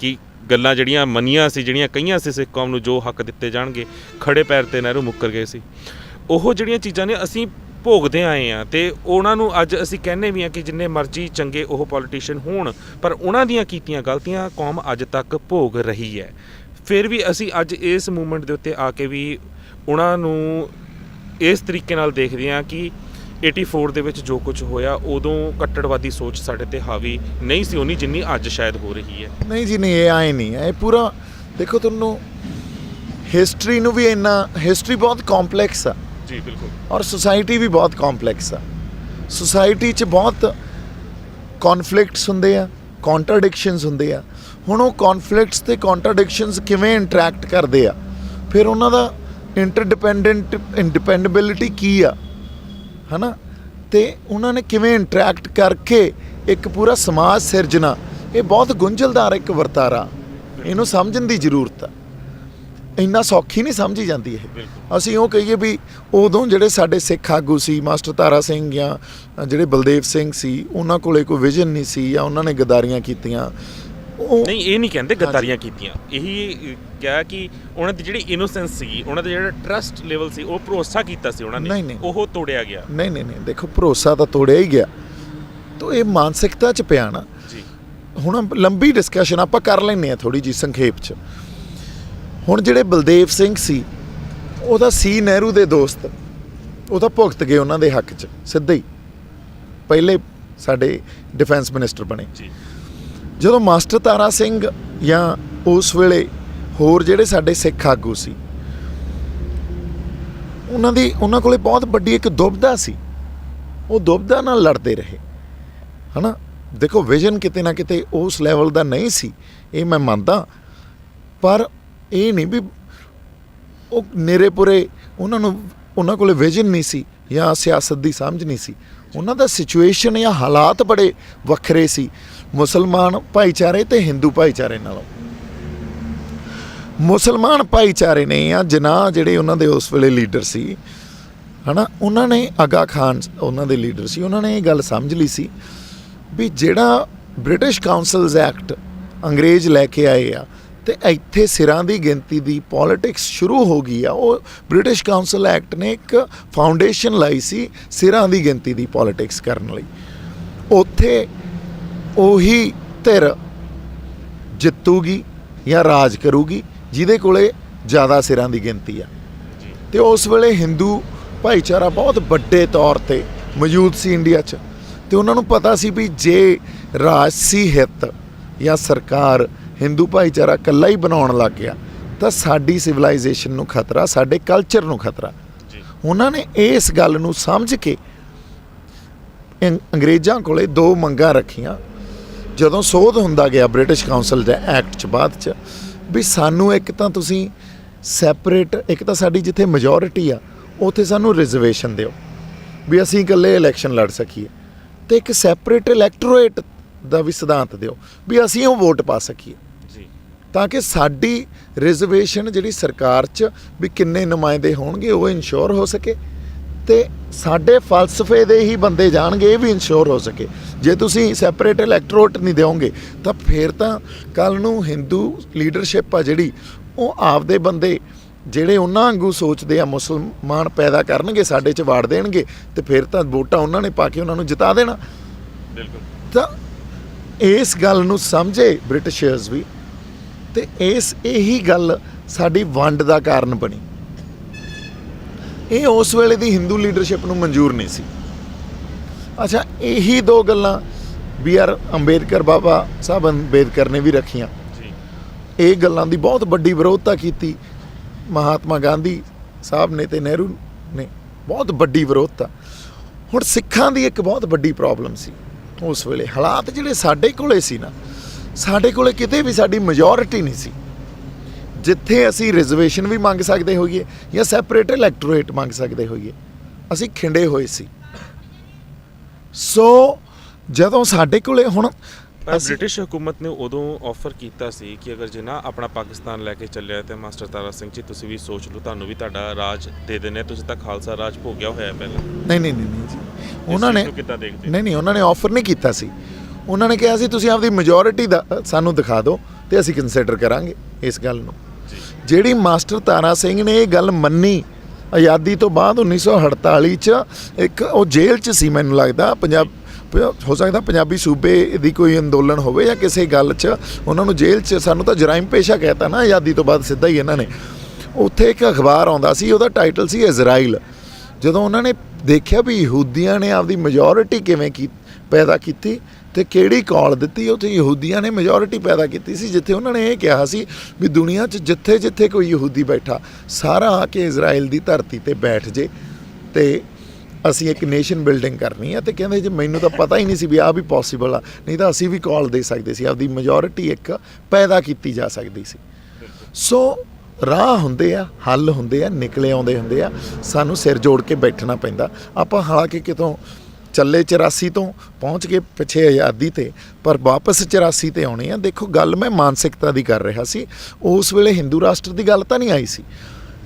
ਕਿ ਗੱਲਾਂ ਜਿਹੜੀਆਂ ਮੰਨੀਆਂ ਸੀ, ਜਿਹੜੀਆਂ ਕਹੀਆਂ ਸੀ ਸਿੱਖ ਕੌਮ ਨੂੰ ਜੋ ਹੱਕ ਦਿੱਤੇ ਜਾਣਗੇ, ਖੜੇ ਪੈਰ 'ਤੇ ਨਹਿਰੂ ਮੁੱਕਰ ਗਏ ਸੀ। ਉਹ ਜਿਹੜੀਆਂ ਚੀਜ਼ਾਂ ਨੇ ਅਸੀਂ ਭੋਗਦੇ ਆਏ ਹਾਂ, ਅਤੇ ਉਹਨਾਂ ਨੂੰ ਅੱਜ ਅਸੀਂ ਕਹਿੰਦੇ ਵੀ ਹਾਂ ਕਿ ਜਿੰਨੇ ਮਰਜ਼ੀ ਚੰਗੇ ਉਹ ਪੋਲੀਟੀਸ਼ੀਅਨ ਹੋਣ, ਪਰ ਉਹਨਾਂ ਦੀਆਂ ਕੀਤੀਆਂ ਗਲਤੀਆਂ ਕੌਮ ਅੱਜ ਤੱਕ ਭੋਗ ਰਹੀ ਹੈ। ਫਿਰ ਵੀ ਅਸੀਂ ਅੱਜ ਇਸ ਮੂਵਮੈਂਟ ਦੇ ਉੱਤੇ ਆ ਕੇ ਵੀ ਉਹਨਾਂ ਨੂੰ ਇਸ ਤਰੀਕੇ ਨਾਲ ਦੇਖਦੇ ਹਾਂ ਕਿ 84 ਦੇ ਵਿੱਚ ਜੋ ਕੁਝ ਹੋਇਆ, ਉਦੋਂ ਕੱਟੜਵਾਦੀ ਸੋਚ ਸਾਡੇ 'ਤੇ ਹਾਵੀ ਨਹੀਂ ਸੀ ਉਨੀ ਜਿੰਨੀ ਅੱਜ ਸ਼ਾਇਦ ਹੋ ਰਹੀ ਹੈ। ਨਹੀਂ ਜੀ, ਨਹੀਂ, ਇਹ ਆਏ ਨਹੀਂ ਹੈ। ਇਹ ਪੂਰਾ ਦੇਖੋ, ਤੁਹਾਨੂੰ ਹਿਸਟਰੀ ਨੂੰ ਵੀ ਇੰਨਾ, ਹਿਸਟਰੀ ਬਹੁਤ ਕੰਪਲੈਕਸ ਆ ਜੀ, ਬਿਲਕੁਲ, ਔਰ ਸੋਸਾਇਟੀ ਵੀ ਬਹੁਤ ਕੰਪਲੈਕਸ ਆ। ਸੋਸਾਇਟੀ 'ਚ ਬਹੁਤ ਕੌਨਫਲਿਕਟਸ ਹੁੰਦੇ ਆ, ਕੌਂਟਰਾਡਿਕਸ਼ਨਸ ਹੁੰਦੇ ਆ। ਹੁਣ ਉਹ ਕੌਨਫਲਿਕਟਸ ਤੇ ਕੌਂਟਰਾਡਿਕਸ਼ਨਸ ਕਿਵੇਂ ਇੰਟਰੈਕਟ ਕਰਦੇ ਆ, ਫਿਰ ਉਹਨਾਂ ਦਾ ਇੰਡੀਪੈਂਡੈਬਿਲਿਟੀ ਕੀ ਆ, ਹੈ ਨਾ, ਅਤੇ ਉਹਨਾਂ ਨੇ ਕਿਵੇਂ ਇੰਟਰੈਕਟ ਕਰਕੇ ਇੱਕ ਪੂਰਾ ਸਮਾਜ ਸਿਰਜਣਾ, ਇਹ ਬਹੁਤ ਗੁੰਝਲਦਾਰ ਇੱਕ ਵਰਤਾਰਾ, ਇਹਨੂੰ ਸਮਝਣ ਦੀ ਜ਼ਰੂਰਤ ਆ। ਇੰਨਾ ਸੌਖੀ ਨਹੀਂ ਸਮਝੀ ਜਾਂਦੀ ਇਹ। ਅਸੀਂ ਉਹ ਕਹੀਏ ਵੀ ਉਦੋਂ ਜਿਹੜੇ ਸਾਡੇ ਸਿੱਖ ਆਗੂ ਸੀ, ਮਾਸਟਰ ਤਾਰਾ ਸਿੰਘ ਜਾਂ ਜਿਹੜੇ ਬਲਦੇਵ ਸਿੰਘ ਸੀ, ਉਹਨਾਂ ਕੋਲੇ ਕੋਈ ਵਿਜ਼ਨ ਨਹੀਂ ਸੀ ਜਾਂ ਉਹਨਾਂ ਨੇ ਗਦਾਰੀਆਂ ਕੀਤੀਆਂ। ਉਹ ਨਹੀਂ, ਇਹ ਨਹੀਂ ਕਹਿੰਦੇ ਗਦਾਰੀਆਂ ਕੀਤੀਆਂ, ਇਹੀ ਕਿਹਾ ਕਿ ਉਹਨਾਂ ਦੀ ਜਿਹੜੀ ਇਨੋਸੈਂਸ ਸੀ, ਉਹਨਾਂ ਦਾ ਜਿਹੜਾ ਟਰਸਟ ਲੈਵਲ ਸੀ, ਉਹ ਭਰੋਸਾ ਕੀਤਾ ਸੀ ਉਹਨਾਂ ਨੇ, ਉਹ ਤੋੜਿਆ ਗਿਆ। ਨਹੀਂ, ਦੇਖੋ ਭਰੋਸਾ ਤਾਂ ਤੋੜਿਆ ਹੀ ਗਿਆ, ਤਾਂ ਇਹ ਮਾਨਸਿਕਤਾ 'ਚ ਪਿਆ ਨਾ ਜੀ। ਹੁਣ ਲੰਬੀ ਡਿਸਕਸ਼ਨ ਆਪਾਂ ਕਰ ਲੈਂਦੇ ਹਾਂ ਥੋੜ੍ਹੀ ਜਿਹੀ ਸੰਖੇਪ 'ਚ। ਹੁਣ ਜਿਹੜੇ ਬਲਦੇਵ ਸਿੰਘ ਸੀ, ਉਹਦਾ ਸੀ ਨਹਿਰੂ ਦੇ ਦੋਸਤ, ਉਹ ਤਾਂ ਭੁਗਤ ਗਏ ਉਹਨਾਂ ਦੇ ਹੱਕ 'ਚ ਸਿੱਧਾ ਹੀ, ਪਹਿਲੇ ਸਾਡੇ ਡਿਫੈਂਸ ਮਿਨਿਸਟਰ ਬਣੇ। ਜਦੋਂ ਮਾਸਟਰ ਤਾਰਾ ਸਿੰਘ ਜਾਂ ਉਸ ਵੇਲੇ ਹੋਰ ਜਿਹੜੇ ਸਾਡੇ ਸਿੱਖ ਆਗੂ ਸੀ, ਉਹਨਾਂ ਕੋਲੇ ਬਹੁਤ ਵੱਡੀ ਇੱਕ ਦੁਬਿਧਾ ਸੀ, ਉਹ ਦੁਬਿਧਾ ਨਾਲ ਲੜਦੇ ਰਹੇ, ਹੈ ਨਾ। ਦੇਖੋ ਵਿਜ਼ਨ ਕਿਤੇ ਨਾ ਕਿਤੇ ਉਸ ਲੈਵਲ ਦਾ ਨਹੀਂ ਸੀ, ਇਹ ਮੈਂ ਮੰਨਦਾ, ਪਰ ਇਹ ਨਹੀਂ ਵੀ ਉਹ ਨੇਰੇ ਪੁਰੇ ਉਹਨਾਂ ਕੋਲੇ ਵਿਜ਼ਨ ਨਹੀਂ ਸੀ ਜਾਂ ਸਿਆਸਤ ਦੀ ਸਮਝ ਨਹੀਂ ਸੀ। ਉਹਨਾਂ ਦਾ ਸਿਚੁਏਸ਼ਨ ਜਾਂ ਹਾਲਾਤ ਬੜੇ ਵੱਖਰੇ ਸੀ ਮੁਸਲਮਾਨ ਭਾਈਚਾਰੇ ਤੇ ਹਿੰਦੂ ਭਾਈਚਾਰੇ ਨਾਲੋਂ। ਮੁਸਲਮਾਨ ਭਾਈਚਾਰੇ ਨੇ ਜਾਂ ਜਿਨਾਹ ਜਿਹੜੇ ਉਹਨਾਂ ਦੇ ਉਸ ਵੇਲੇ ਲੀਡਰ ਸੀ, ਹੈ ਨਾ, ਉਹਨਾਂ ਨੇ ਆਗਾ ਖਾਨ ਉਹਨਾਂ ਦੇ ਲੀਡਰ ਸੀ, ਉਹਨਾਂ ਨੇ ਇਹ ਗੱਲ ਸਮਝ ਲਈ ਸੀ ਵੀ ਜਿਹੜਾ ਬ੍ਰਿਟਿਸ਼ ਕਾਉਂਸਲਸ ਐਕਟ ਅੰਗਰੇਜ਼ ਲੈ ਕੇ ਆਏ ਆ ਅਤੇ ਇੱਥੇ ਸਿਰਾਂ ਦੀ ਗਿਣਤੀ ਦੀ ਪੋਲੀਟਿਕਸ ਸ਼ੁਰੂ ਹੋ ਗਈ ਆ। ਉਹ ਬ੍ਰਿਟਿਸ਼ ਕਾਉਂਸਲ ਐਕਟ ਨੇ ਇੱਕ ਫਾਊਂਡੇਸ਼ਨ ਲਾਈ ਸੀ ਸਿਰਾਂ ਦੀ ਗਿਣਤੀ ਦੀ ਪੋਲੀਟਿਕਸ ਕਰਨ ਲਈ। ਉੱਥੇ ਉਹੀ ਧਿਰ ਜਿੱਤੂਗੀ ਜਾਂ ਰਾਜ ਕਰੂਗੀ ਜਿਹਦੇ ਕੋਲੇ ਜ਼ਿਆਦਾ ਸਿਰਾਂ ਦੀ ਗਿਣਤੀ ਆ। ਅਤੇ ਉਸ ਵੇਲੇ ਹਿੰਦੂ ਭਾਈਚਾਰਾ ਬਹੁਤ ਵੱਡੇ ਤੌਰ 'ਤੇ ਮੌਜੂਦ ਸੀ ਇੰਡੀਆ 'ਚ, ਅਤੇ ਉਹਨਾਂ ਨੂੰ ਪਤਾ ਸੀ ਵੀ ਜੇ ਰਾਜਸੀ ਹਿੱਤ ਜਾਂ ਸਰਕਾਰ ਹਿੰਦੂ ਭਾਈਚਾਰਾ ਇਕੱਲਾ ਹੀ ਬਣਾਉਣ ਲੱਗ ਗਿਆ ਤਾਂ ਸਾਡੀ ਸਿਵਲਾਈਜੇਸ਼ਨ ਨੂੰ ਖਤਰਾ, ਸਾਡੇ ਕਲਚਰ ਨੂੰ ਖਤਰਾ। ਉਹਨਾਂ ਨੇ ਇਸ ਗੱਲ ਨੂੰ ਸਮਝ ਕੇ ਅੰਗਰੇਜ਼ਾਂ ਕੋਲੇ ਦੋ ਮੰਗਾਂ ਰੱਖੀਆਂ ਜਦੋਂ ਸੋਧ ਹੁੰਦਾ ਗਿਆ ਬ੍ਰਿਟਿਸ਼ ਕਾਉਂਸਲ ਦੇ ਐਕਟ 'ਚ ਬਾਅਦ 'ਚ, ਵੀ ਸਾਨੂੰ ਇੱਕ ਤਾਂ ਤੁਸੀਂ ਸੈਪਰੇਟ, ਇੱਕ ਤਾਂ ਸਾਡੀ ਜਿੱਥੇ ਮੈਜੋਰਿਟੀ ਆ ਉੱਥੇ ਸਾਨੂੰ ਰਿਜ਼ਰਵੇਸ਼ਨ ਦਿਓ ਵੀ ਅਸੀਂ ਇਕੱਲੇ ਇਲੈਕਸ਼ਨ ਲੜ ਸਕੀਏ, ਅਤੇ ਇੱਕ ਸੈਪਰੇਟ ਇਲੈਕਟੋਰੇਟ ਦਾ ਵੀ ਸਿਧਾਂਤ ਦਿਓ ਵੀ ਅਸੀਂ ਉਹ ਵੋਟ ਪਾ ਸਕੀਏ, ਤਾਂ ਕਿ ਸਾਡੀ ਰਿਜ਼ਰਵੇਸ਼ਨ ਜਿਹੜੀ ਸਰਕਾਰ 'ਚ ਵੀ ਕਿੰਨੇ ਨੁਮਾਇੰਦੇ ਹੋਣਗੇ ਉਹ ਇਨਸ਼ੋਰ ਹੋ ਸਕੇ, ਅਤੇ ਸਾਡੇ ਫਲਸਫੇ ਦੇ ਹੀ ਬੰਦੇ ਜਾਣਗੇ, ਇਹ ਵੀ ਇਨਸ਼ੋਰ ਹੋ ਸਕੇ। ਜੇ ਤੁਸੀਂ ਸੈਪਰੇਟ ਇਲੈਕਟੋਰੇਟ ਨਹੀਂ ਦਿਓਗੇ ਤਾਂ ਫਿਰ ਤਾਂ ਕੱਲ੍ਹ ਨੂੰ ਹਿੰਦੂ ਲੀਡਰਸ਼ਿਪ ਆ ਜਿਹੜੀ, ਉਹ ਆਪਦੇ ਬੰਦੇ ਜਿਹੜੇ ਉਹਨਾਂ ਵਾਂਗੂ ਸੋਚਦੇ ਆ ਮੁਸਲਮਾਨ ਪੈਦਾ ਕਰਨਗੇ, ਸਾਡੇ 'ਚ ਵਾੜ ਦੇਣਗੇ, ਅਤੇ ਫਿਰ ਤਾਂ ਵੋਟਾਂ ਉਹਨਾਂ ਨੇ ਪਾ ਕੇ ਉਹਨਾਂ ਨੂੰ ਜਿਤਾ ਦੇਣਾ। ਬਿਲਕੁਲ। ਤਾਂ ਇਸ ਗੱਲ ਨੂੰ ਸਮਝੇ ਬ੍ਰਿਟਿਸ਼ਰਸ ਵੀ, ਅਤੇ ਇਹੀ ਗੱਲ ਸਾਡੀ ਵੰਡ ਦਾ ਕਾਰਨ ਬਣੀ। ਇਹ ਉਸ ਵੇਲੇ ਦੀ ਹਿੰਦੂ ਲੀਡਰਸ਼ਿਪ ਨੂੰ ਮਨਜ਼ੂਰ ਨਹੀਂ ਸੀ। ਅੱਛਾ, ਇਹੀ ਦੋ ਗੱਲਾਂ B.R. ਅੰਬੇਦਕਰ, ਬਾਬਾ ਸਾਹਿਬ ਅੰਬੇਦਕਰ ਨੇ ਵੀ ਰੱਖੀਆਂ। ਇਹ ਗੱਲਾਂ ਦੀ ਬਹੁਤ ਵੱਡੀ ਵਿਰੋਧਤਾ ਕੀਤੀ ਮਹਾਤਮਾ ਗਾਂਧੀ ਸਾਹਿਬ ਨੇ ਅਤੇ ਨਹਿਰੂ ਨੇ, ਬਹੁਤ ਵੱਡੀ ਵਿਰੋਧਤਾ। ਹੁਣ ਸਿੱਖਾਂ ਦੀ ਇੱਕ ਬਹੁਤ ਵੱਡੀ ਪ੍ਰੋਬਲਮ ਸੀ ਉਸ ਵੇਲੇ, ਹਾਲਾਤ ਜਿਹੜੇ ਸਾਡੇ ਕੋਲੇ ਸੀ ਨਾ, ਸਾਡੇ ਕੋਲੇ ਕਿਤੇ ਵੀ ਸਾਡੀ ਮੈਜੋਰਿਟੀ ਨਹੀਂ ਸੀ ਜਿੱਥੇ ਅਸੀਂ ਰਿਜ਼ਰਵੇਸ਼ਨ ਵੀ ਮੰਗ ਸਕਦੇ ਹੋਈਏ ਜਾਂ ਸੈਪਰੇਟ ਇਲੈਕਟੋਰੇਟ ਮੰਗ ਸਕਦੇ ਹੋਈਏ, ਅਸੀਂ ਖਿੰਡੇ ਹੋਏ ਸੀ। ਸੋ ਜਦੋਂ ਸਾਡੇ ਕੋਲੇ ਹੁਣ ਬ੍ਰਿਟਿਸ਼ ਹਕੂਮਤ ਨੇ ਉਦੋਂ ਆਫਰ ਕੀਤਾ ਸੀ ਕਿ ਅਗਰ ਜੇ ਨਾ ਆਪਣਾ ਪਾਕਿਸਤਾਨ ਲੈ ਕੇ ਚੱਲਿਆ ਤਾਂ ਮਾਸਟਰ ਤਾਰਾ ਸਿੰਘ ਜੀ ਤੁਸੀਂ ਵੀ ਸੋਚ ਲਓ, ਤੁਹਾਨੂੰ ਵੀ ਤੁਹਾਡਾ ਰਾਜ ਦੇ ਦਿੰਦੇ, ਤੁਸੀਂ ਤਾਂ ਖਾਲਸਾ ਰਾਜ ਭੋਗਿਆ ਹੋਇਆ ਪਹਿਲਾਂ। ਨਹੀਂ ਜੀ, ਉਹਨਾਂ ਨੇ ਨਹੀਂ ਉਹਨਾਂ ਨੇ ਆਫਰ ਨਹੀਂ ਕੀਤਾ ਸੀ। ਉਹਨਾਂ ਨੇ ਕਿਹਾ ਸੀ ਤੁਸੀਂ ਆਪਦੀ ਮੈਜੋਰਿਟੀ ਦਾ ਸਾਨੂੰ ਦਿਖਾ ਦਿਓ ਅਤੇ ਅਸੀਂ ਕੰਸੀਡਰ ਕਰਾਂਗੇ ਇਸ ਗੱਲ ਨੂੰ। ਜਿਹੜੀ ਮਾਸਟਰ ਤਾਰਾ ਸਿੰਘ ਨੇ ਇਹ ਗੱਲ ਮੰਨੀ ਆਜ਼ਾਦੀ ਤੋਂ ਬਾਅਦ 1948 'ਚ, ਇੱਕ ਉਹ ਜੇਲ੍ਹ 'ਚ ਸੀ ਮੈਨੂੰ ਲੱਗਦਾ, ਹੋ ਸਕਦਾ ਪੰਜਾਬੀ ਸੂਬੇ ਦੀ ਕੋਈ ਅੰਦੋਲਨ ਹੋਵੇ ਜਾਂ ਕਿਸੇ ਗੱਲ 'ਚ ਉਹਨਾਂ ਨੂੰ ਜੇਲ੍ਹ 'ਚ, ਸਾਨੂੰ ਤਾਂ ਜਰਾਇਮ ਪੇਸ਼ਾ ਕਹਿਤਾ ਨਾ ਆਜ਼ਾਦੀ ਤੋਂ ਬਾਅਦ ਸਿੱਧਾ ਹੀ ਇਹਨਾਂ ਨੇ। ਉੱਥੇ ਇੱਕ ਅਖਬਾਰ ਆਉਂਦਾ ਸੀ, ਉਹਦਾ ਟਾਈਟਲ ਸੀ ਇਜ਼ਰਾਈਲ। ਜਦੋਂ ਉਹਨਾਂ ਨੇ ਦੇਖਿਆ ਵੀ ਯਹੂਦੀਆਂ ਨੇ ਆਪਦੀ ਮੈਜੋਰਿਟੀ ਕਿਵੇਂ ਪੈਦਾ ਕੀਤੀ ਅਤੇ ਕਿਹੜੀ ਕੌਲ ਦਿੱਤੀ, ਉੱਥੇ ਯਹੂਦੀਆਂ ਨੇ ਮੈਜੋਰਿਟੀ ਪੈਦਾ ਕੀਤੀ ਸੀ, ਜਿੱਥੇ ਉਹਨਾਂ ਨੇ ਇਹ ਕਿਹਾ ਸੀ ਵੀ ਦੁਨੀਆ 'ਚ ਜਿੱਥੇ ਜਿੱਥੇ ਕੋਈ ਯਹੂਦੀ ਬੈਠਾ ਸਾਰਾ ਆ ਕੇ ਇਜ਼ਰਾਈਲ ਦੀ ਧਰਤੀ 'ਤੇ ਬੈਠ ਜੇ ਅਤੇ ਅਸੀਂ ਇੱਕ ਨੇਸ਼ਨ ਬਿਲਡਿੰਗ ਕਰਨੀ ਆ, ਤੇ ਕਹਿੰਦੇ ਜੇ ਮੈਨੂੰ ਤਾਂ ਪਤਾ ਹੀ ਨਹੀਂ ਸੀ ਵੀ ਆਹ ਵੀ ਪੋਸੀਬਲ ਆ, ਨਹੀਂ ਤਾਂ ਅਸੀਂ ਵੀ ਕਾਲ ਦੇ ਸਕਦੇ ਸੀ, ਆਪਦੀ ਮੈਜੋਰਿਟੀ ਇੱਕ ਪੈਦਾ ਕੀਤੀ ਜਾ ਸਕਦੀ ਸੀ। ਸੋ ਰਾਹ ਹੁੰਦੇ ਆ, ਹੱਲ ਹੁੰਦੇ ਆ, ਨਿਕਲੇ ਆਉਂਦੇ ਹੁੰਦੇ ਆ, ਸਾਨੂੰ ਸਿਰ ਜੋੜ ਕੇ ਬੈਠਣਾ ਪੈਂਦਾ। ਆਪਾਂ ਹਾਲਾਂਕਿ ਕਿਤੋਂ ਚੱਲੇ 84 ਤੋਂ ਪਹੁੰਚ ਕੇ ਪਿੱਛੇ ਆਜ਼ਾਦੀ ਤੇ, ਪਰ ਵਾਪਸ 84 ਤੇ ਆਉਣੇ ਆ। ਦੇਖੋ ਗੱਲ ਮੈਂ ਮਾਨਸਿਕਤਾ ਦੀ ਕਰ ਰਿਹਾ ਸੀ, ਉਸ ਵੇਲੇ ਹਿੰਦੂ ਰਾਸ਼ਟਰ ਦੀ ਗੱਲ ਤਾਂ ਨਹੀਂ ਆਈ ਸੀ,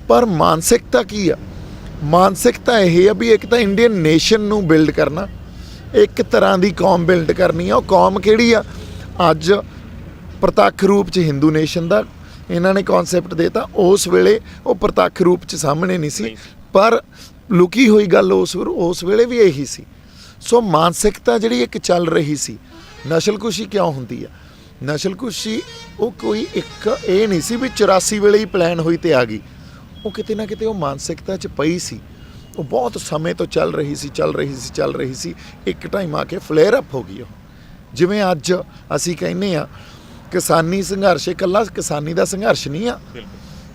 ਪਰ ਮਾਨਸਿਕਤਾ ਕੀ ਆ? ਮਾਨਸਿਕਤਾ ਇਹ ਆ ਵੀ ਇੱਕ ਤਾਂ ਇੰਡੀਅਨ ਨੇਸ਼ਨ ਨੂੰ ਬਿਲਡ ਕਰਨਾ, ਇੱਕ ਤਰ੍ਹਾਂ ਦੀ ਕੌਮ ਬਿਲਡ ਕਰਨੀ ਆ। ਉਹ ਕੌਮ ਕਿਹੜੀ ਆ? ਅੱਜ ਪ੍ਰਤੱਖ ਰੂਪ 'ਚ ਹਿੰਦੂ ਨੇਸ਼ਨ ਦਾ ਇਹਨਾਂ ਨੇ ਕਨਸੈਪਟ ਦੇਤਾ, ਉਸ ਵੇਲੇ ਉਹ ਪ੍ਰਤੱਖ ਰੂਪ 'ਚ ਸਾਹਮਣੇ ਨਹੀਂ ਸੀ, ਪਰ ਲੁਕੀ ਹੋਈ ਗੱਲ ਉਸ ਵੇਲੇ ਵੀ ਇਹੀ ਸੀ। ਸੋ ਮਾਨਸਿਕਤਾ ਜਿਹੜੀ ਇੱਕ ਚੱਲ ਰਹੀ ਸੀ, ਨਸਲਕੁਸ਼ੀ ਕਿਉਂ ਹੁੰਦੀ ਆ? ਨਸਲਕੁਸ਼ੀ ਉਹ ਕੋਈ ਇੱਕ ਇਹ ਨਹੀਂ ਸੀ ਵੀ 84 ਵੇਲੇ ਹੀ ਪਲਾਨ ਹੋਈ ਤੇ ਆ ਗਈ, ਉਹ ਕਿਤੇ ਨਾ ਕਿਤੇ ਉਹ ਮਾਨਸਿਕਤਾ 'ਚ ਪਈ ਸੀ, ਉਹ ਬਹੁਤ ਸਮੇਂ ਤੋਂ ਚੱਲ ਰਹੀ ਸੀ। ਇੱਕ ਟਾਈਮ ਆ ਕੇ ਫਲੇਅਰ ਅਪ ਹੋ ਗਈ ਉਹ। ਜਿਵੇਂ ਅੱਜ ਅਸੀਂ ਕਹਿੰਦੇ ਆ ਕਿਸਾਨੀ ਸੰਘਰਸ਼, ਇਕੱਲਾ ਕਿਸਾਨੀ ਦਾ ਸੰਘਰਸ਼ ਨਹੀਂ ਆ,